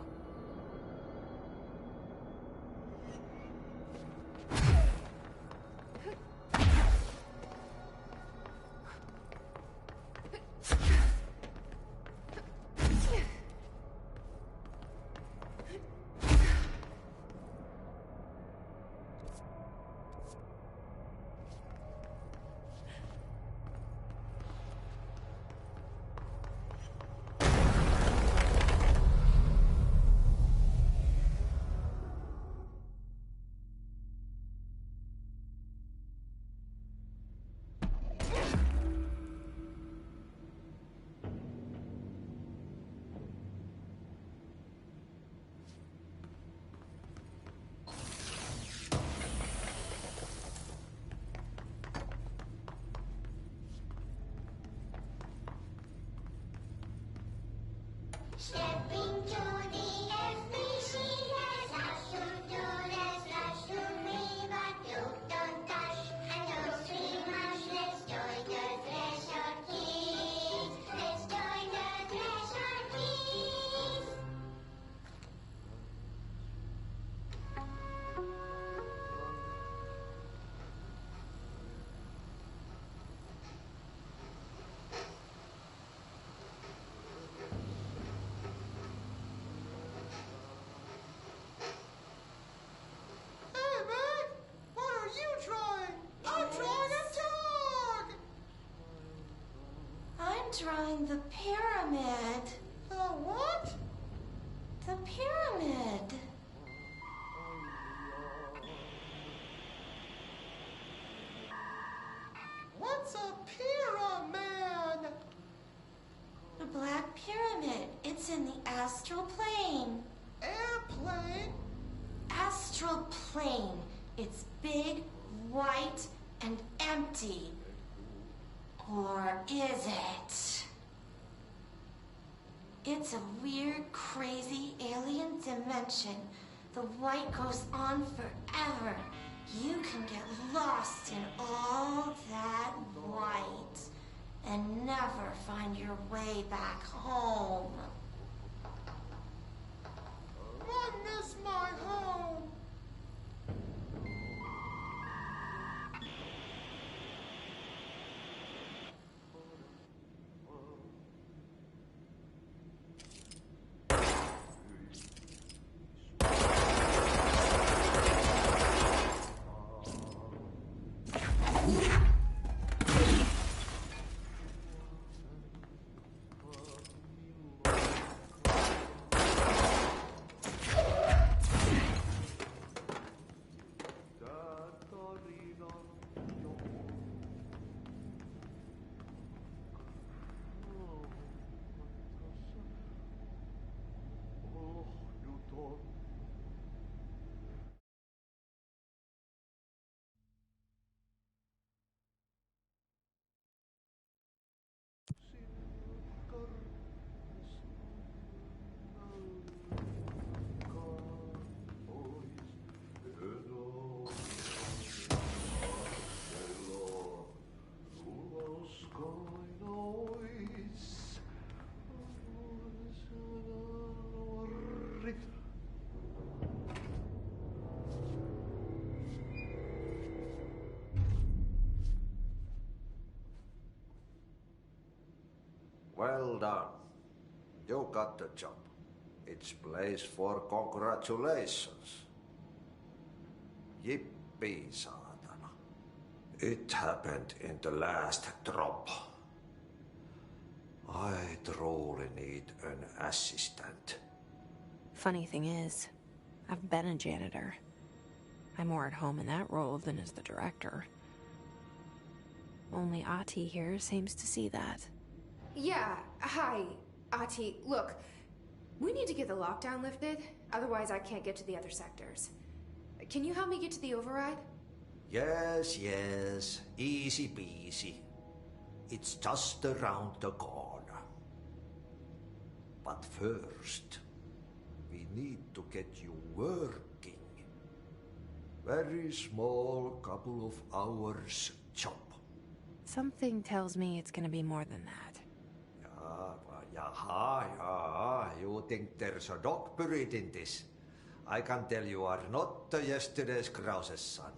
S13: Stepping to the FBC, slash to do this, slash to me, but you don't touch, and don't scream much. Let's join the treasure keys. Let's join the treasure keys.
S14: Drawing the pyramid.
S11: The what?
S14: The pyramid.
S11: What's a pyramid?
S14: The Black Pyramid. It's in the astral plane.
S11: Airplane?
S14: Astral plane. It's big, white, and empty. Or is it? It's a weird, crazy alien dimension. The white goes on forever. You can get lost in all that white and never find your way back home.
S11: One
S2: miss my home.
S3: Well done. You got the job. It's place for congratulations. Yippee, saatana. It happened in the last drop. I truly need an assistant.
S1: Funny thing is, I've been a janitor. I'm more at home in that role than as the director. Only Ati here seems to see that.
S9: Yeah, hi, Ati. Look, we need to get the lockdown lifted, otherwise I can't get to the other sectors. Can you help me get to the override?
S3: Yes, yes. Easy peasy. It's just around the corner. But first, we need to get you working. Very small, couple of hours job.
S1: Something tells me it's gonna be more than that.
S3: Yeah. You think there's a dog buried in this? I can tell you are not the yesterday's Krause's son.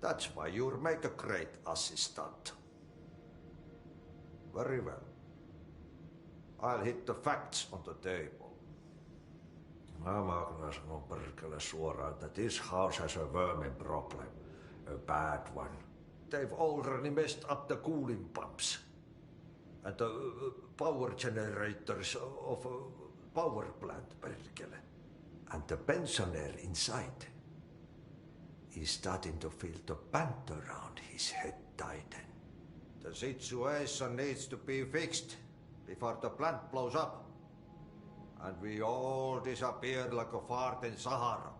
S3: That's why you'll make a great assistant. Very well. I'll hit the facts on the table. Mä kyllä sanon perkele suoraan, that this house has a vermin problem. A bad one. They've already messed up the cooling pumps. And the power generators of a power plant, perkele. And the pensioner inside is starting to feel the band around his head tighten. The situation needs to be fixed before the plant blows up. And we all disappear like a fart in Sahara.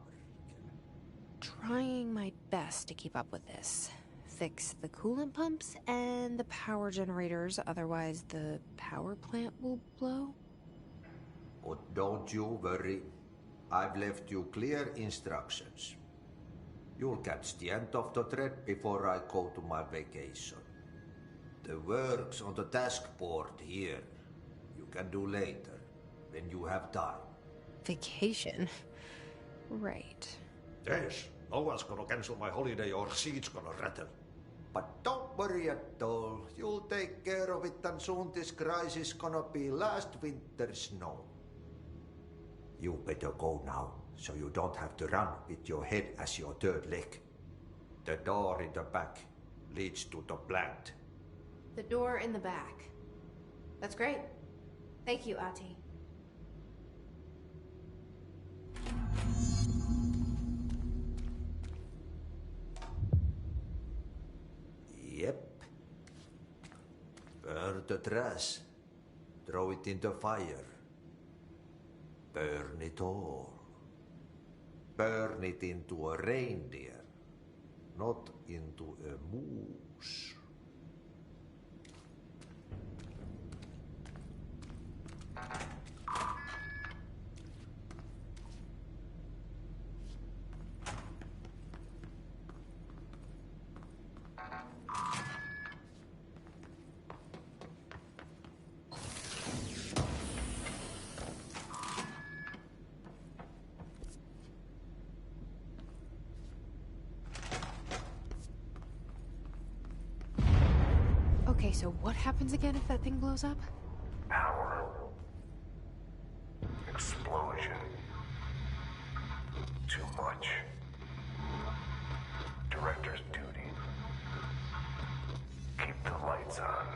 S1: Trying my best to keep up with this. Fix the coolant pumps and the power generators, otherwise the power plant will blow.
S3: But don't you worry. I've left you clear instructions. You'll catch the end of the thread before I go to my vacation. The work's on the task board here. You can do later, when you have time.
S1: Vacation? Right.
S3: Yes, no one's gonna cancel my holiday or seat's gonna rattle. But don't worry at all. You'll take care of it and soon this crisis gonna be last winter's snow. You better go now, so you don't have to run with your head as your third leg. The door in the back leads to the plant.
S9: The door in the back. That's great. Thank you, Ati.
S3: Yep. Burn the trash. Throw it in the fire. Burn it all. Burn it into a reindeer, not into a moose.
S1: Okay, so what happens again if that thing blows up?
S5: Power. Explosion. Too much. Director's duty. Keep the lights on.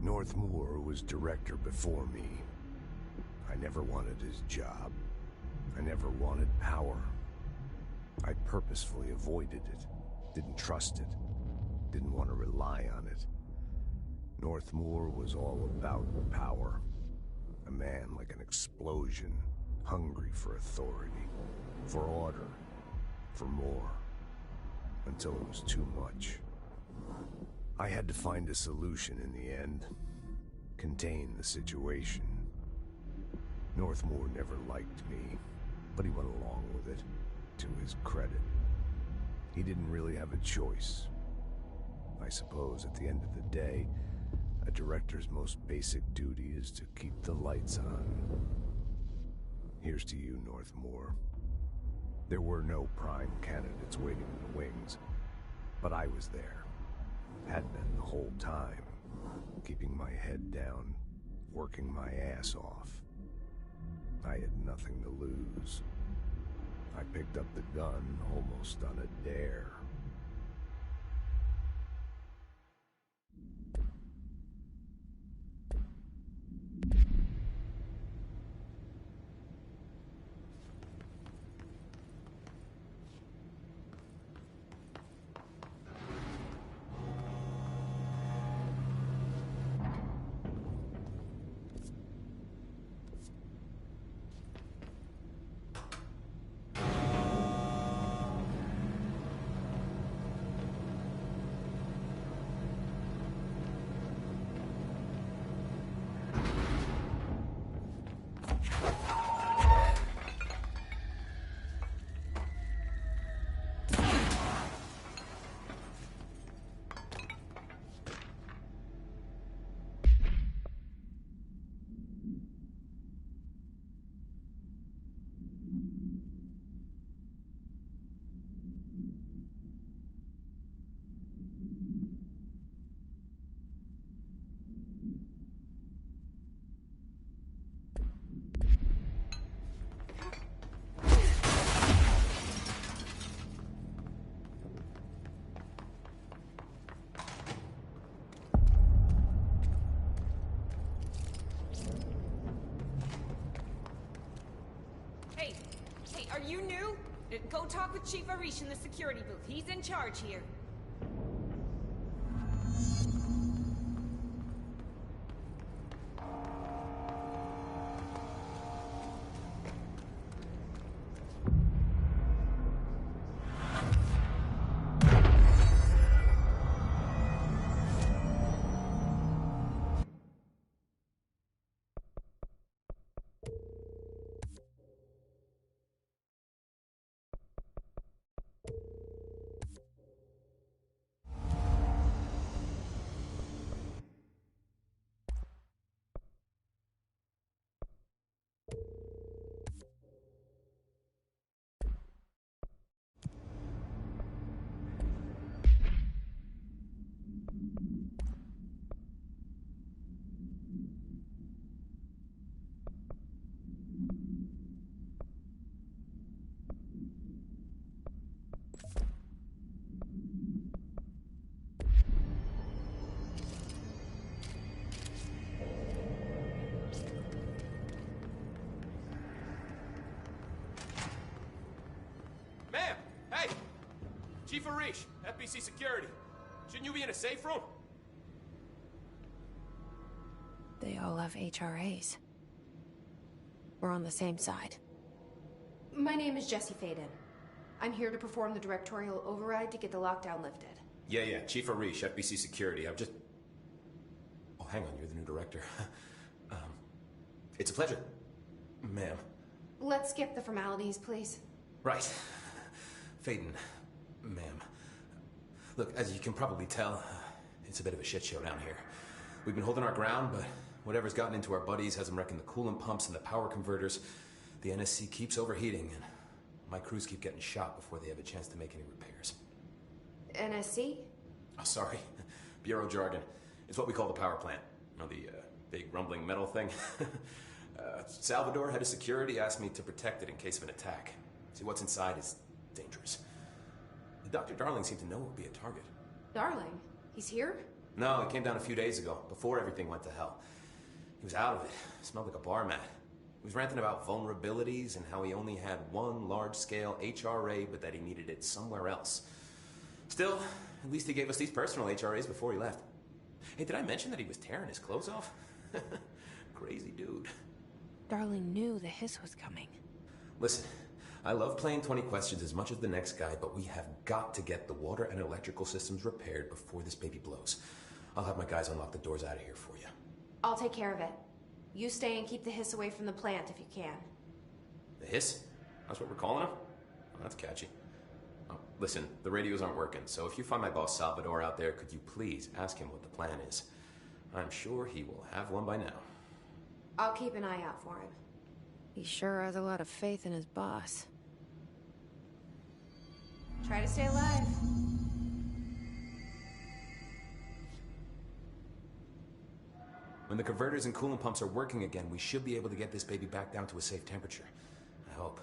S10: Northmoor was director before me. I never wanted his job. I never wanted power. I purposefully avoided it, didn't trust it, didn't want to rely on it. Northmoor was all about power. A man like an explosion, hungry for authority, for order, for more, until it was too much. I had to find a solution in the end, contain the situation. Northmoor never liked me, but he went along with it, to his credit. He didn't really have a choice. I suppose at the end of the day, a director's most basic duty is to keep the lights on. Here's to you, Northmoor. There were no prime candidates waiting in the wings, but I was there. Had been the whole time, keeping my head down, working my ass off. I had nothing to lose. I picked up the gun almost on a dare.
S15: Are you new? Go talk with Chief Arish in the security booth. He's in charge here.
S16: Chief Arish, FBC Security. Shouldn't you be in a safe room?
S1: They all have HRAs. We're on the same side.
S9: My name is Jesse Faden. I'm here to perform the directorial override to get the lockdown lifted.
S16: Yeah, Chief Arish, FBC Security. I've just... Oh, hang on, you're the new director. It's a pleasure, ma'am.
S9: Let's skip the formalities, please.
S16: Right. Faden, ma'am. Look, as you can probably tell, it's a bit of a shit show down here. We've been holding our ground, but whatever's gotten into our buddies has them wrecking the coolant pumps and the power converters. The NSC keeps overheating, and my crews keep getting shot before they have a chance to make any repairs.
S9: NSC?
S16: Oh, sorry. Bureau jargon. It's what we call the power plant. You know, the big rumbling metal thing? Salvador, head of security, asked me to protect it in case of an attack. See, what's inside is dangerous. Dr. Darling seemed to know it would be a target.
S9: Darling? He's here?
S16: No, he came down a few days ago, before everything went to hell. He was out of it. Smelled like a bar mat. He was ranting about vulnerabilities and how he only had one large-scale HRA, but that he needed it somewhere else. Still, at least he gave us these personal HRAs before he left. Hey, did I mention that he was tearing his clothes off? Crazy dude.
S1: Darling knew the hiss was coming.
S16: Listen, I love playing 20 questions as much as the next guy, but we have got to get the water and electrical systems repaired before this baby blows. I'll have my guys unlock the doors out of here for you.
S9: I'll take care of it. You stay and keep the hiss away from the plant if you can.
S16: The hiss? That's what we're calling him? Oh, that's catchy. Oh, listen, the radios aren't working, so if you find my boss Salvador out there, could you please ask him what the plan is? I'm sure he will have one by now.
S9: I'll keep an eye out for him.
S1: He sure has a lot of faith in his boss.
S9: Try to stay alive.
S16: When the converters and coolant pumps are working again, we should be able to get this baby back down to a safe temperature. I hope.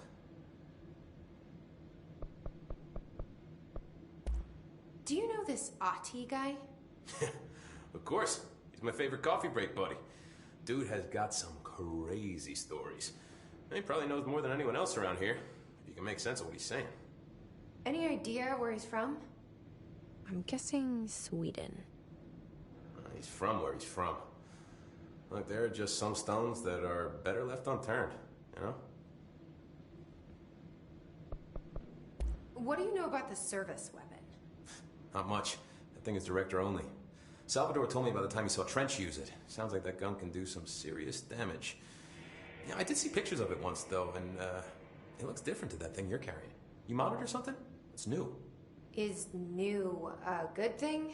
S9: Do you know this Ati guy?
S16: Of course. He's my favorite coffee break buddy. Dude has got some crazy stories. And he probably knows more than anyone else around here, if you can make sense of what he's saying.
S9: Any idea where he's from?
S1: I'm guessing Sweden.
S16: He's from where he's from. Look, there are just some stones that are better left unturned, you know?
S9: What do you know about the service weapon?
S16: Not much. That thing is director only. Salvador told me by the time he saw Trench use it. Sounds like that gun can do some serious damage. Yeah, I did see pictures of it once, though, and it looks different to that thing you're carrying. You monitor something? It's new.
S9: Is new a good thing?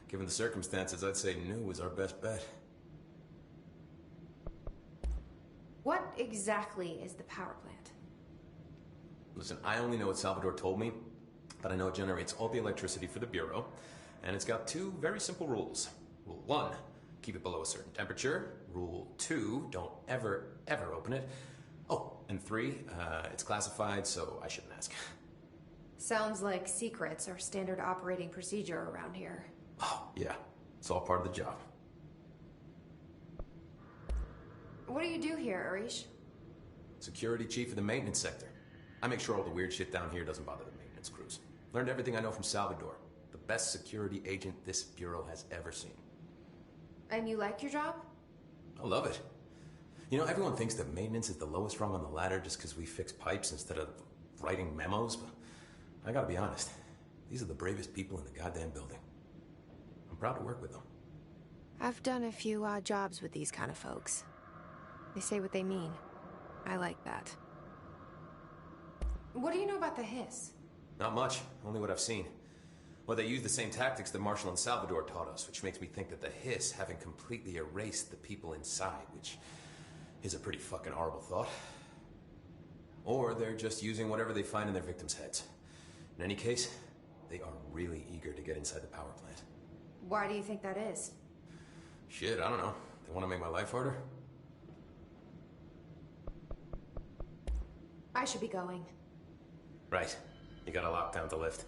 S16: Given the circumstances, I'd say new is our best bet.
S9: What exactly is the power plant?
S16: Listen, I only know what Salvador told me, but I know it generates all the electricity for the Bureau, and it's got two very simple rules. Rule 1, keep it below a certain temperature. Rule 2, don't ever open it. Oh, and 3, it's classified, so I shouldn't ask.
S9: Sounds like secrets are standard operating procedure around here.
S16: Oh, yeah. It's all part of the job.
S9: What do you do here, Arish?
S16: Security chief of the maintenance sector. I make sure all the weird shit down here doesn't bother the maintenance crews. Learned everything I know from Salvador. The best security agent this bureau has ever seen.
S9: And you like your job?
S16: I love it. You know, everyone thinks that maintenance is the lowest rung on the ladder just because we fix pipes instead of writing memos, but I gotta be honest. These are the bravest people in the goddamn building. I'm proud to work with them.
S1: I've done a few odd jobs with these kind of folks. They say what they mean. I like that.
S9: What do you know about the hiss?
S16: Not much, only what I've seen. Well, they use the same tactics that Marshall and Salvador taught us, which makes me think that the hiss haven't completely erased the people inside, which is a pretty fucking horrible thought. Or they're just using whatever they find in their victims' heads. In any case, they are really eager to get inside the power plant.
S9: Why do you think that is?
S16: Shit, I don't know. They want to make my life harder?
S9: I should be going.
S16: Right. You got a lockdown to lift.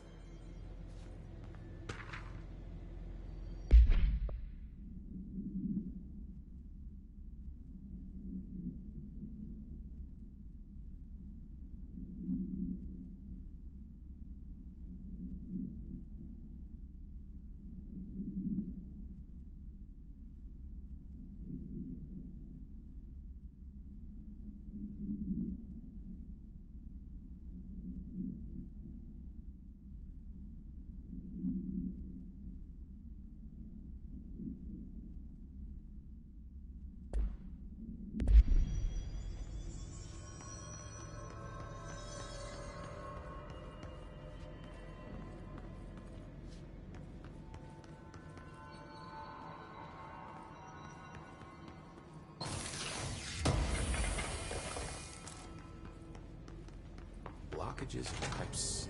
S16: images of types.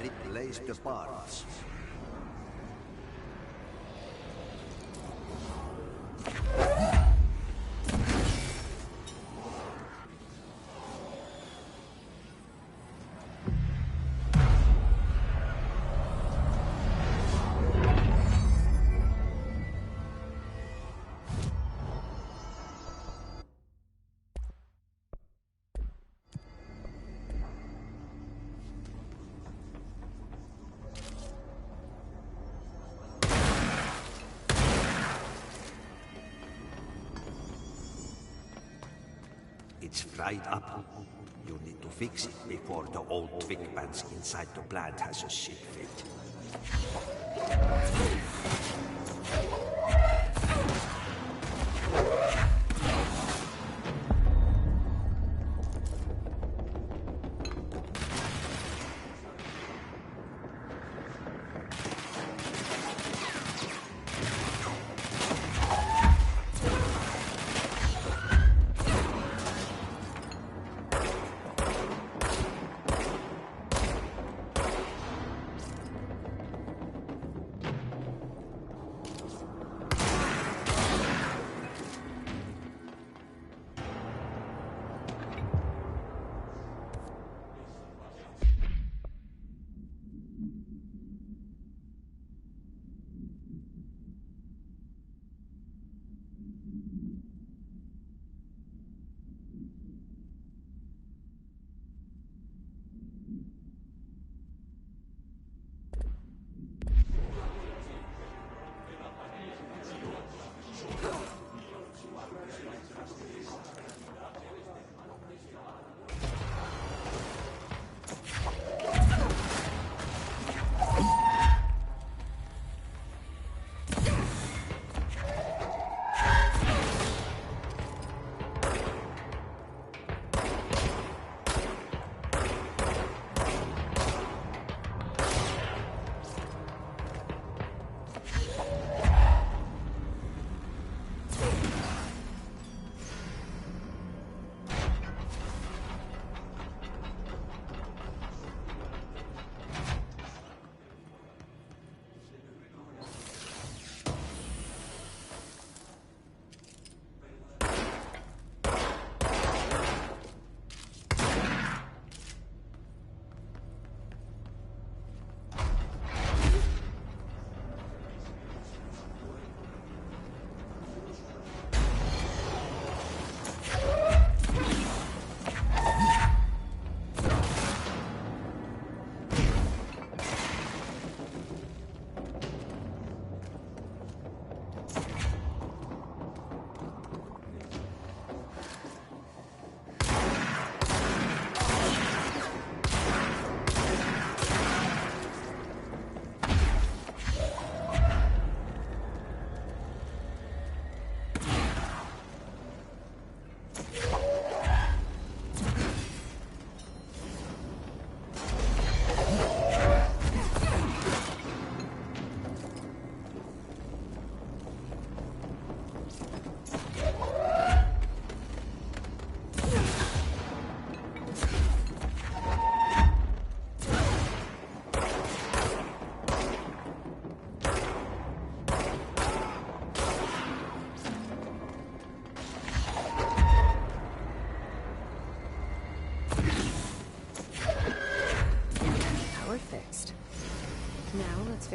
S3: Replace the parts. It's fried up. You need to fix it before the old twig pants inside the plant has a shit fit.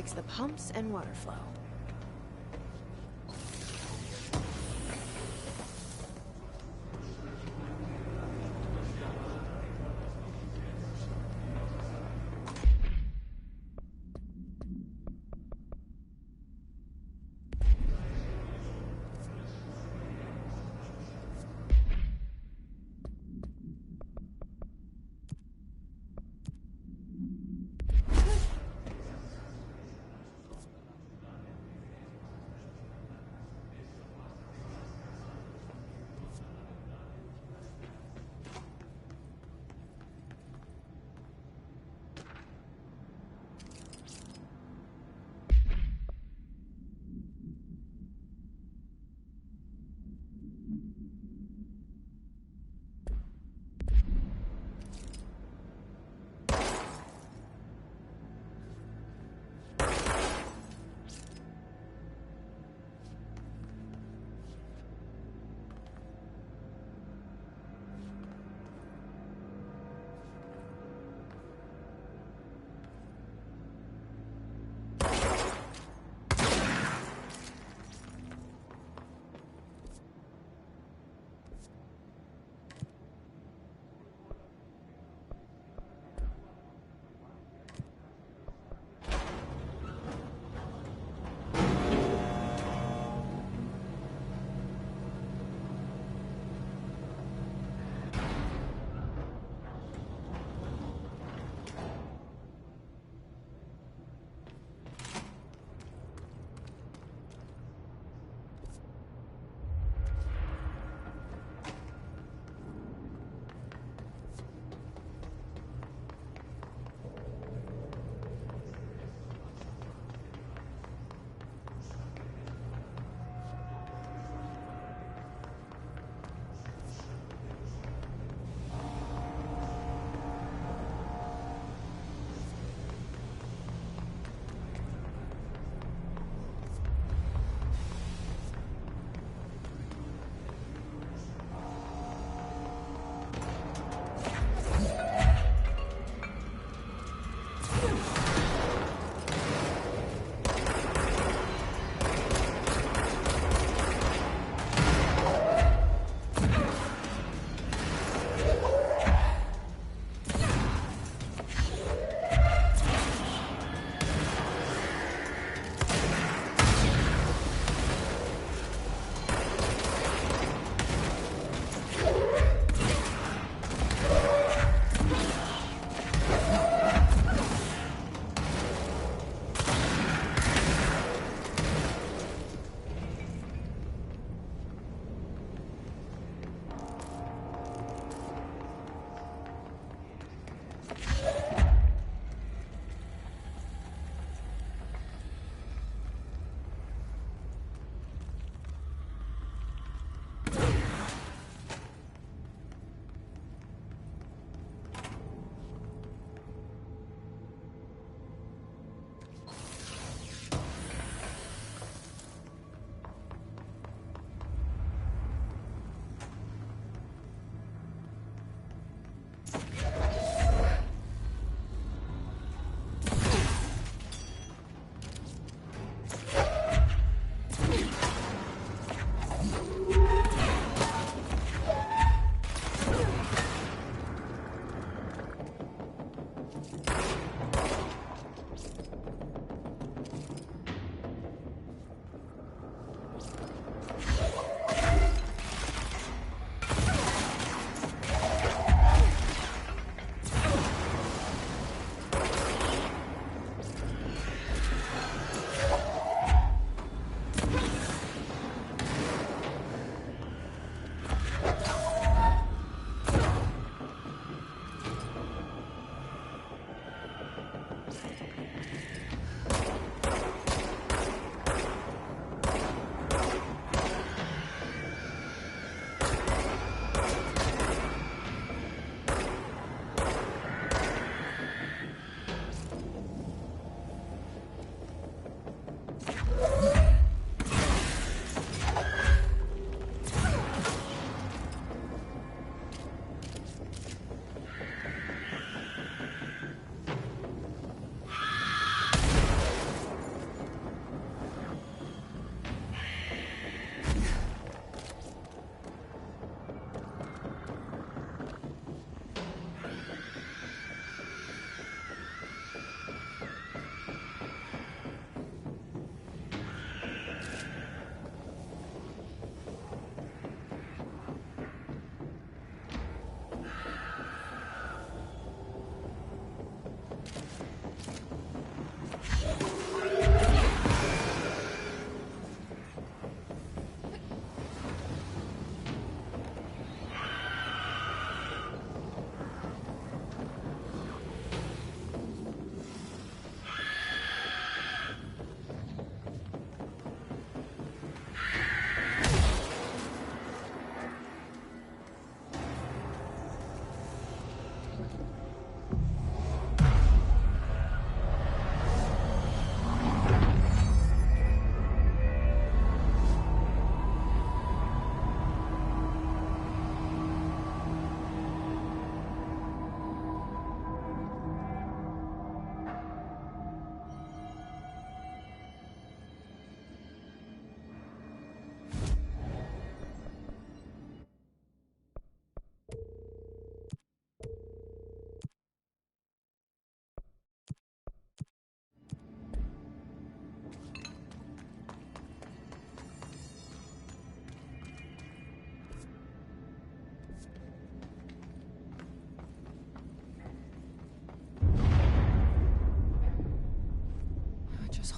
S9: fix the pumps and water flow.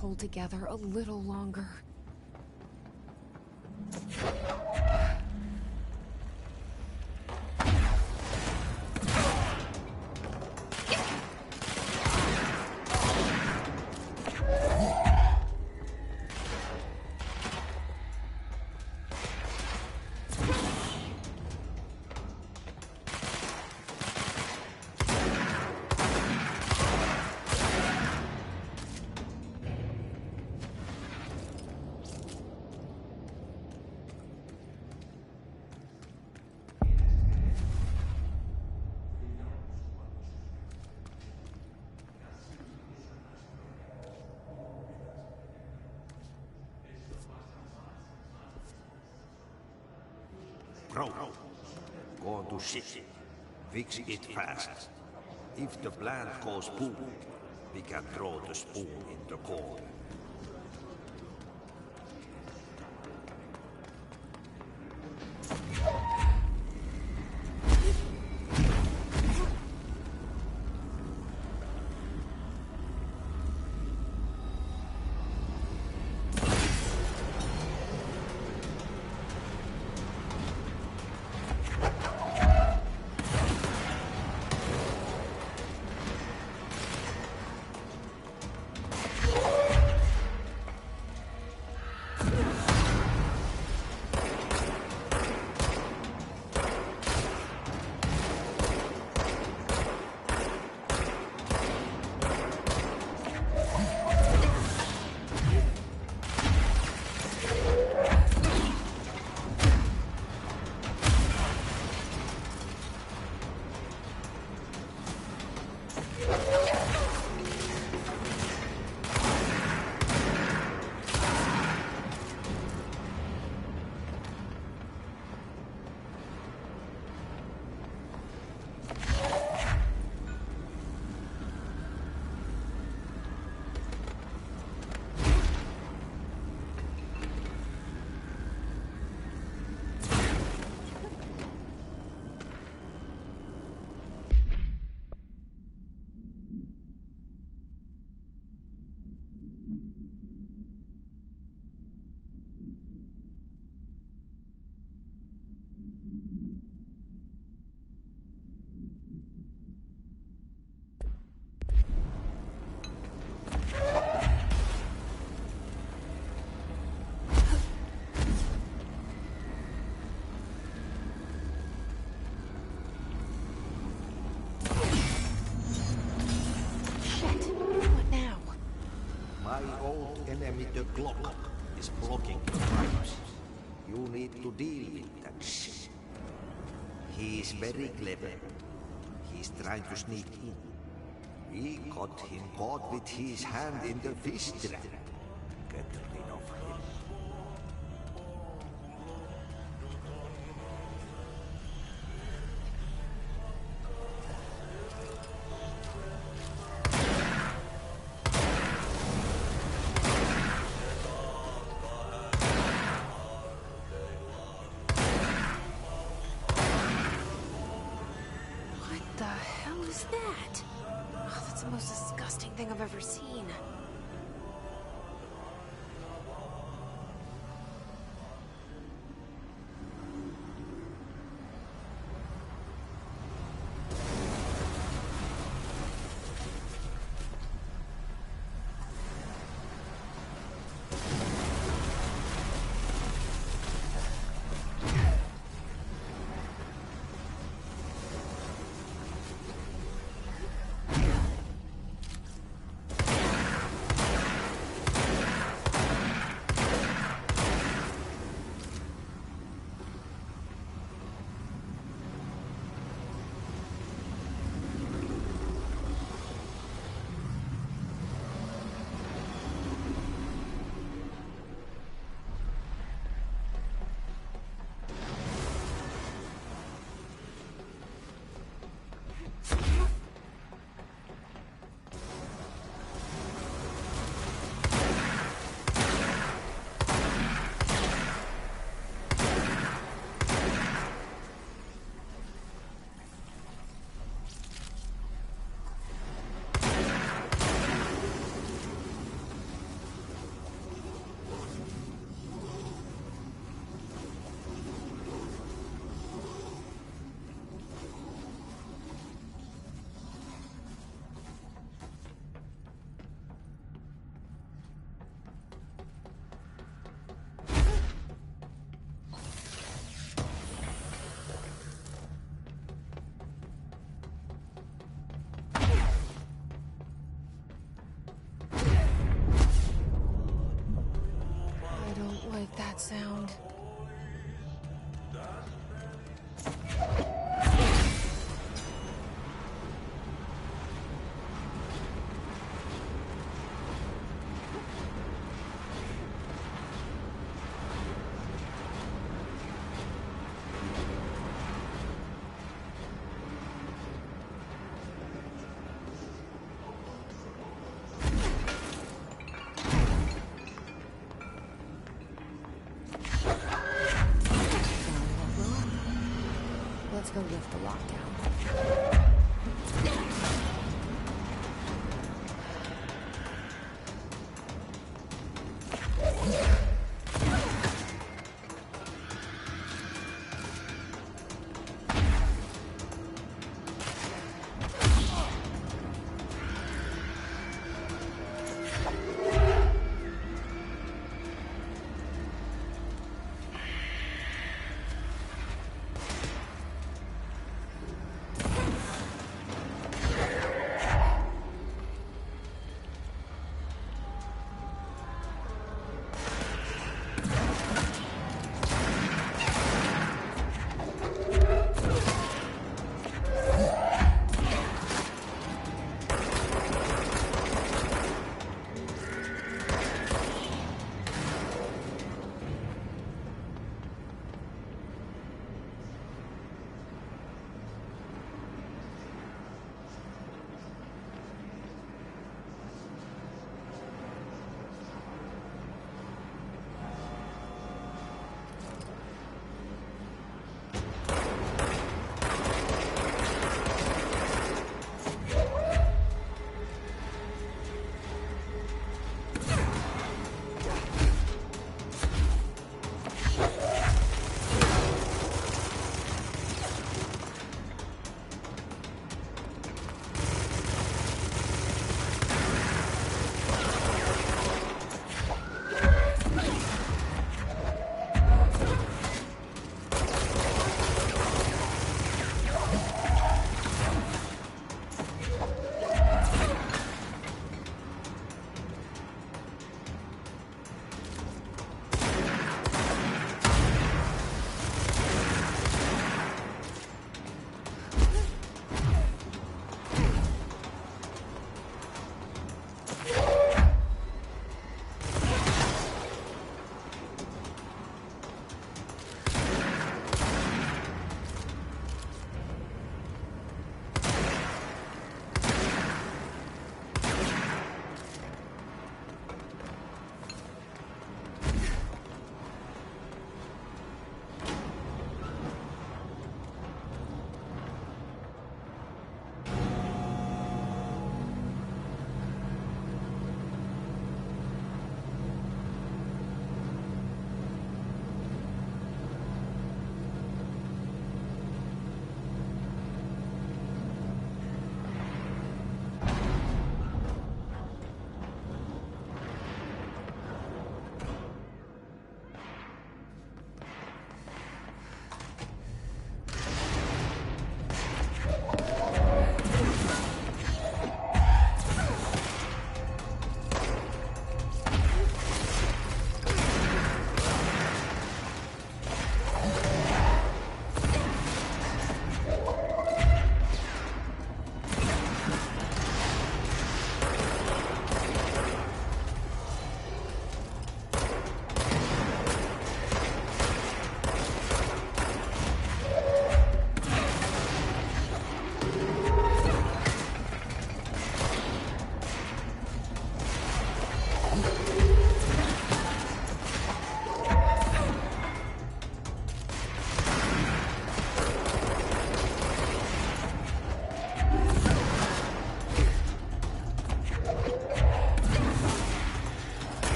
S1: hold together a little longer.
S3: Bro, go to ship. Fix it fast. If the plant goes boom, we can throw the spoon in the corner. The clock is blocking the pipes. You need to deal with that shit. He is very clever. He's trying to sneak in. We got him caught with his hand in the fish trap. Get rid of him.
S1: That? Oh, that's the most disgusting thing I've ever seen. Let's go lift the lockdown.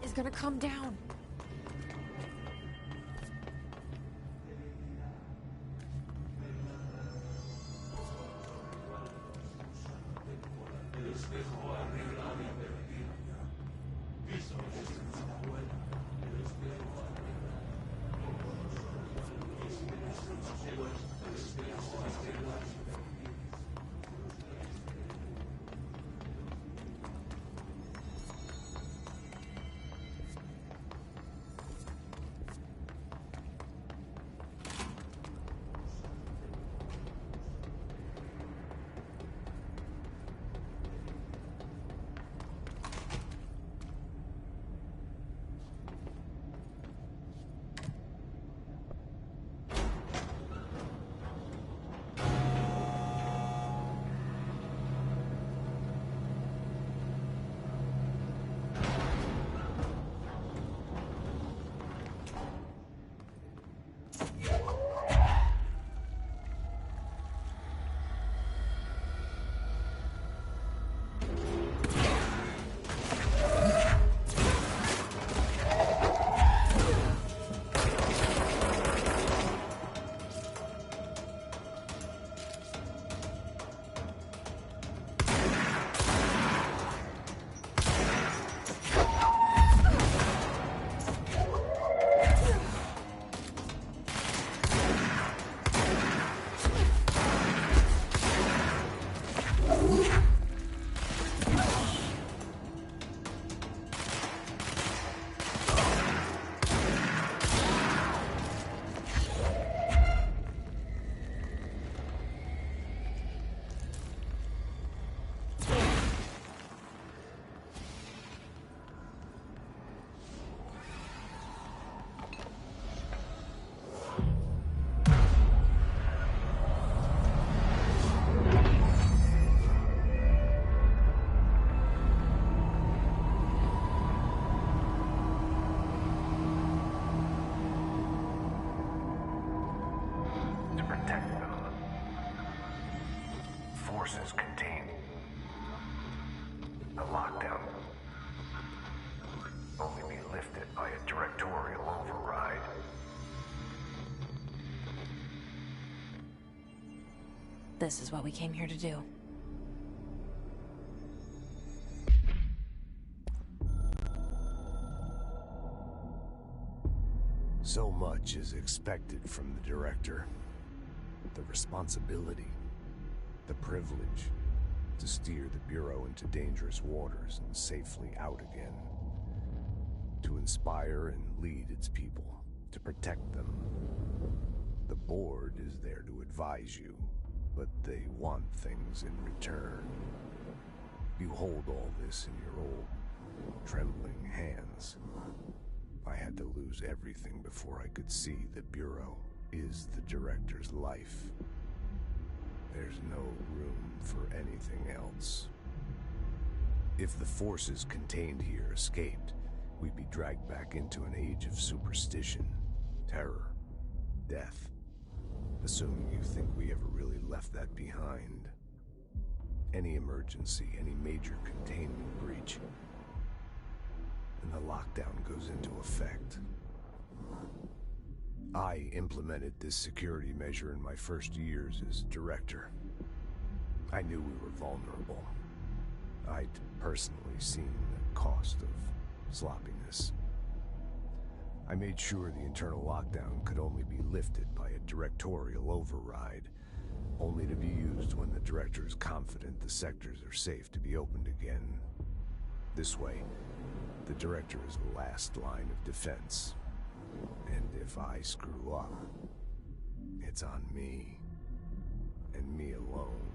S9: is gonna come down.
S5: Forces contain the lockdown only be lifted by a directorial override.
S1: This is what we came here to do.
S10: So much is expected from the director. The responsibility, the privilege to steer the Bureau into dangerous waters and safely out again. To inspire and lead its people, to protect them. The board is there to advise you, but they want things in return. You hold all this in your old, trembling hands. I had to lose everything before I could see the Bureau is the director's life. There's no room for anything else. If the forces contained here escaped, we'd be dragged back into an age of superstition, terror, death. Assuming you think we ever really left that behind. Any emergency, any major containment breach, and the lockdown goes into effect. I implemented this security measure in my first years as director. I knew we were vulnerable. I'd personally seen the cost of sloppiness. I made sure the internal lockdown could only be lifted by a directorial override, only to be used when the director is confident the sectors are safe to be opened again. This way, the director is the last line of defense. And if I screw up, it's on me, and me alone.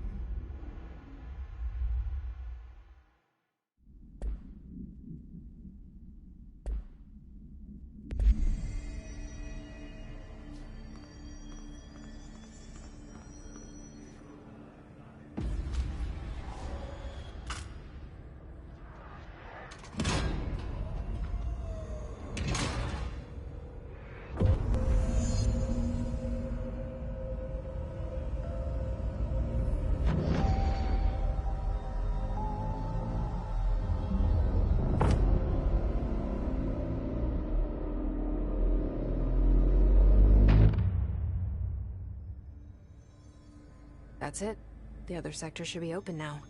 S1: That's it. The other sector should be open now.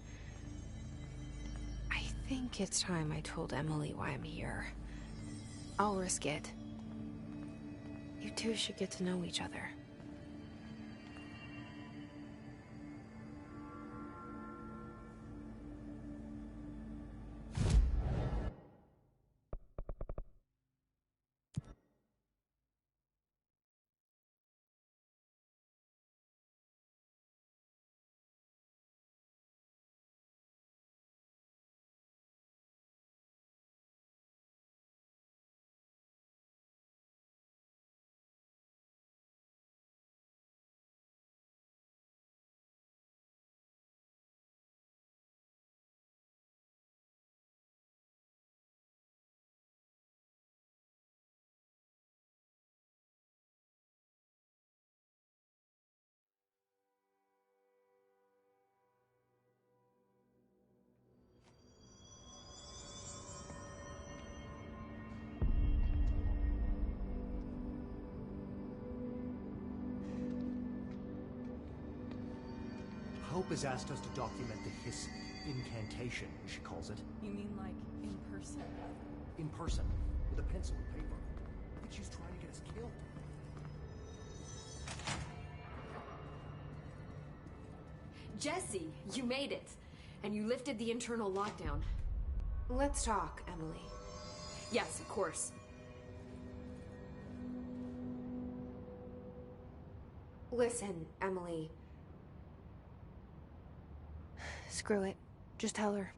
S1: I think it's time I told Emily why I'm here. I'll risk it. You two should get to know each other.
S11: Hope has asked us to document his incantation, she calls it.
S12: You mean like in person?
S11: In person, with a pencil and paper. I think she's trying to get us killed.
S8: Jesse, you made it. And you lifted the internal lockdown.
S9: Let's talk, Emily.
S8: Yes, of course.
S9: Listen, Emily.
S1: Screw it. Just tell her.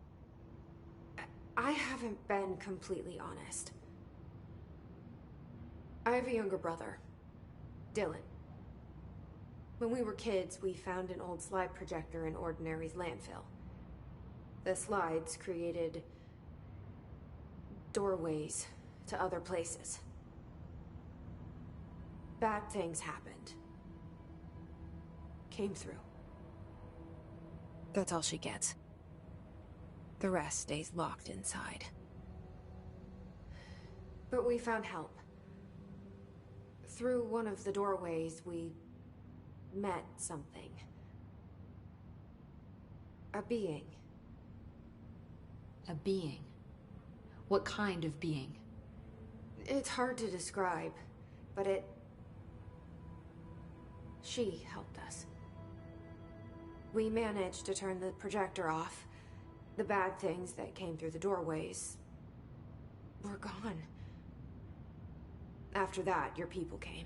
S9: I haven't been completely honest. I have a younger brother, Dylan. When we were kids, we found an old slide projector in Ordinary's landfill. The slides created doorways to other places. Bad things happened. Came through.
S1: That's all she gets. The rest stays locked inside.
S9: But we found help. Through one of the doorways, we met something. A being.
S8: A being? What kind of being?
S9: It's hard to describe, but she helped us. We managed to turn the projector off. The bad things that came through the doorways were gone. After that, your people came.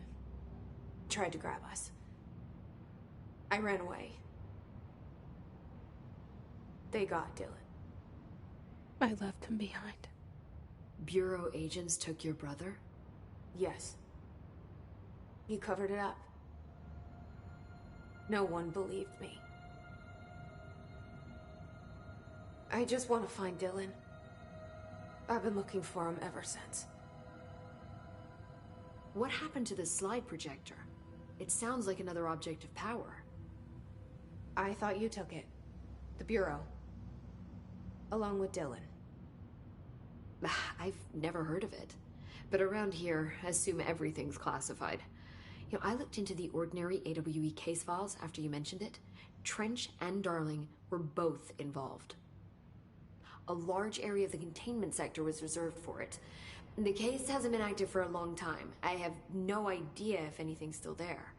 S9: Tried to grab us. I ran away. They got Dylan.
S1: I left him behind.
S8: Bureau agents took your brother?
S9: Yes. You covered it up. No one believed me. I just want to find Dylan. I've been looking for him ever since.
S8: What happened to the slide projector? It sounds like another object of power.
S9: I thought you took it. The Bureau. Along with Dylan.
S8: I've never heard of it. But around here, I assume everything's classified. You know, I looked into the Ordinary AWE case files after you mentioned it. Trench and Darling were both involved. A large area of the containment sector was reserved for it. The case hasn't been active for a long time. I have no idea if anything's still there.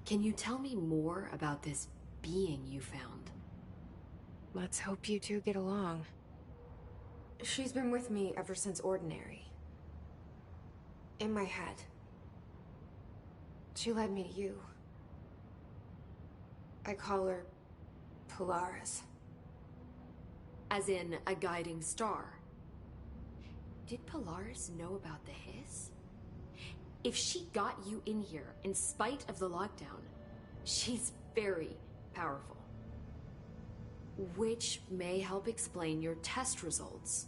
S8: Can you tell me more about this being you found?
S1: Let's hope you two get along.
S9: She's been with me ever since Ordinary. In my head. She led me to you. I call her Polaris.
S8: As in a guiding star. Did Polaris know about the hiss? If she got you in here in spite of the lockdown, she's very powerful. Which may help explain your test results.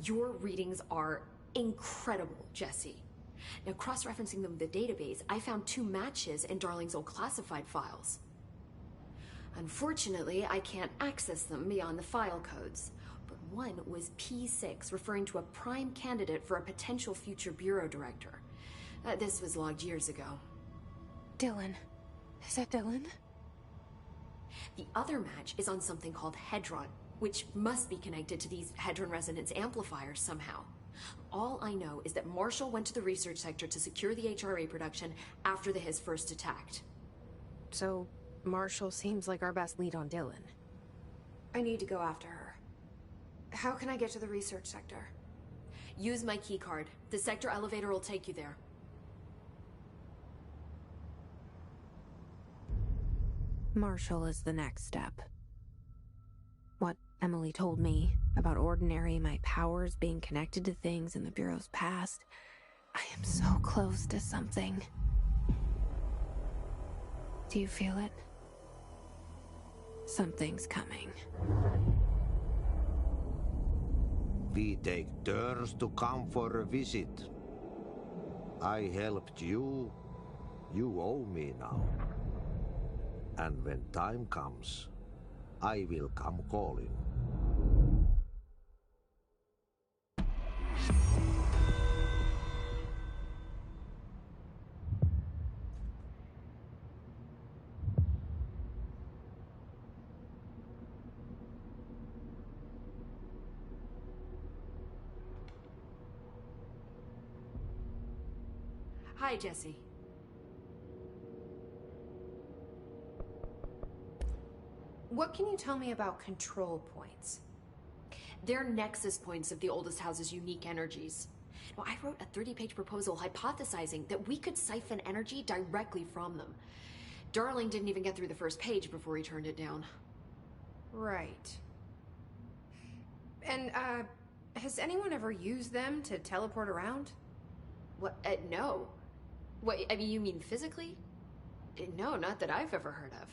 S8: Your readings are incredible, Jesse. Now, cross-referencing them with the database, I found 2 matches in Darling's old classified files. Unfortunately, I can't access them beyond the file codes. But one was P6, referring to a prime candidate for a potential future bureau director. This was logged years ago.
S1: Dylan. Is that Dylan?
S8: The other match is on something called Hedron, which must be connected to these Hedron resonance amplifiers somehow. All I know is that Marshall went to the research sector to secure the HRA production after the Hiss first attacked.
S9: So, Marshall seems like our best lead on Dylan. I need to go after her. How can I get to the research sector?
S8: Use my key card. The sector elevator will take you there.
S1: Marshall is the next step. What Emily told me about Ordinary, my powers being connected to things in the Bureau's past, I am so close to something. Do you feel it? Something's coming.
S17: We take turns to come for a visit. I helped you. You owe me now. And when time comes, I will come calling.
S8: Hi, Jesse.
S9: What can you tell me about control points?
S8: They're nexus points of the oldest house's unique energies. Now, I wrote a 30-page proposal hypothesizing that we could siphon energy directly from them. Darling didn't even get through the first page before he turned it down.
S9: Right. And, has anyone ever used them to teleport around?
S8: What? No. What, I mean, you mean physically? No, not that I've ever heard of.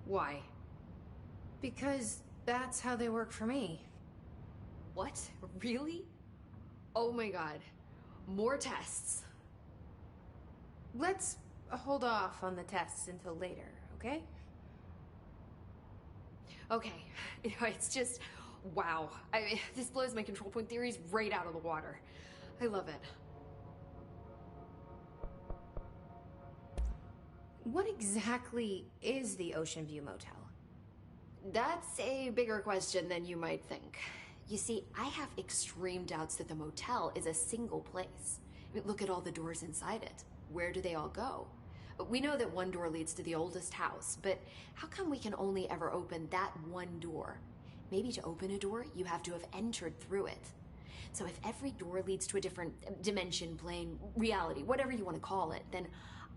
S8: Why?
S9: Because that's how they work for me.
S8: What? Really? Oh my god. More tests.
S9: Let's hold off on the tests until later, okay?
S8: Okay. It's just, wow. This blows my control point theories right out of the water. I love it.
S9: What exactly is the Ocean View Motel?
S8: That's a bigger question than you might think. You see, I have extreme doubts that the motel is a single place. I mean, look at all the doors inside it. Where do they all go? We know that one door leads to the oldest house, but how come we can only ever open that one door? Maybe to open a door, you have to have entered through it. So if every door leads to a different dimension, plane, reality, whatever you want to call it, then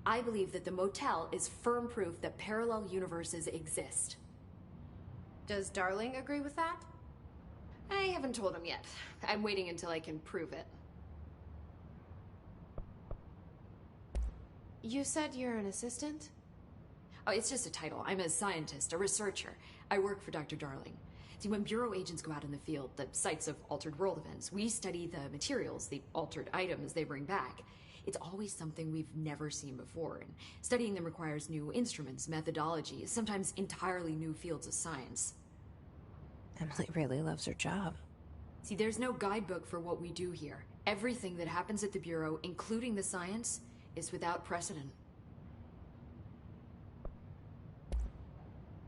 S8: I believe that the motel is firm proof that parallel universes exist.
S9: Does Darling agree with that?
S8: I haven't told him yet. I'm waiting until I can prove it.
S9: You said you're an assistant?
S8: Oh, it's just a title. I'm a scientist, a researcher. I work for Dr. Darling. See, when Bureau agents go out in the field, the sites of altered world events, we study the materials, the altered items they bring back. It's always something we've never seen before, and studying them requires new instruments, methodologies, sometimes entirely new fields of science.
S1: Emily really loves her job.
S8: See, there's no guidebook for what we do here. Everything that happens at the Bureau, including the science, is without precedent.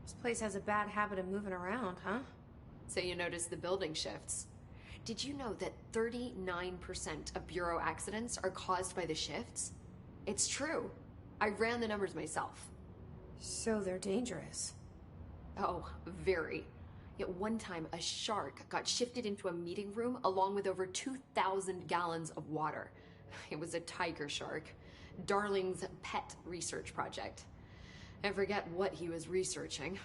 S9: This place has a bad habit of moving around, huh?
S8: So you notice the building shifts. Did you know that 39% of Bureau accidents are caused by the shifts? It's true. I ran the numbers myself.
S9: So they're dangerous.
S8: Oh, very. Yet one time, a shark got shifted into a meeting room along with over 2,000 gallons of water. It was a tiger shark. Darling's pet research project. I forget what he was researching.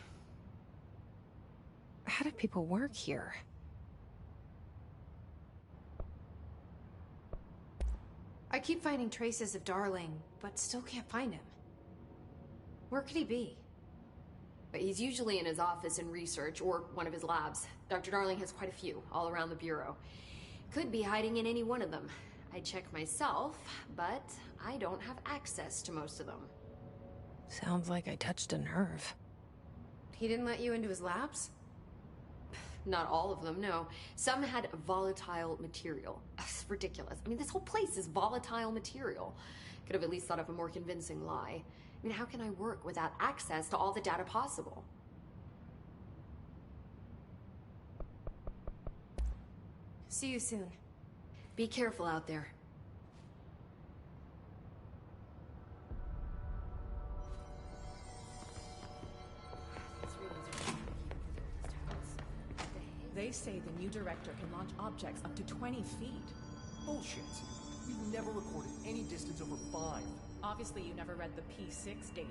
S1: How do people work here?
S9: I keep finding traces of Darling, but still can't find him. Where could he be?
S8: But he's usually in his office in research or one of his labs. Dr. Darling has quite a few all around the Bureau. Could be hiding in any one of them. I check myself, but I don't have access to most of them.
S1: Sounds like I touched a nerve.
S9: He didn't let you into his labs?
S8: Not all of them, no. Some had volatile material. It's ridiculous. I mean, this whole place is volatile material. Could have at least thought of a more convincing lie. I mean, how can I work without access to all the data possible?
S9: See you soon.
S8: Be careful out there.
S12: They say the new director can launch objects up to 20 feet.
S11: Bullshit. We've never recorded any distance over 5.
S12: Obviously, you never read the P6 data.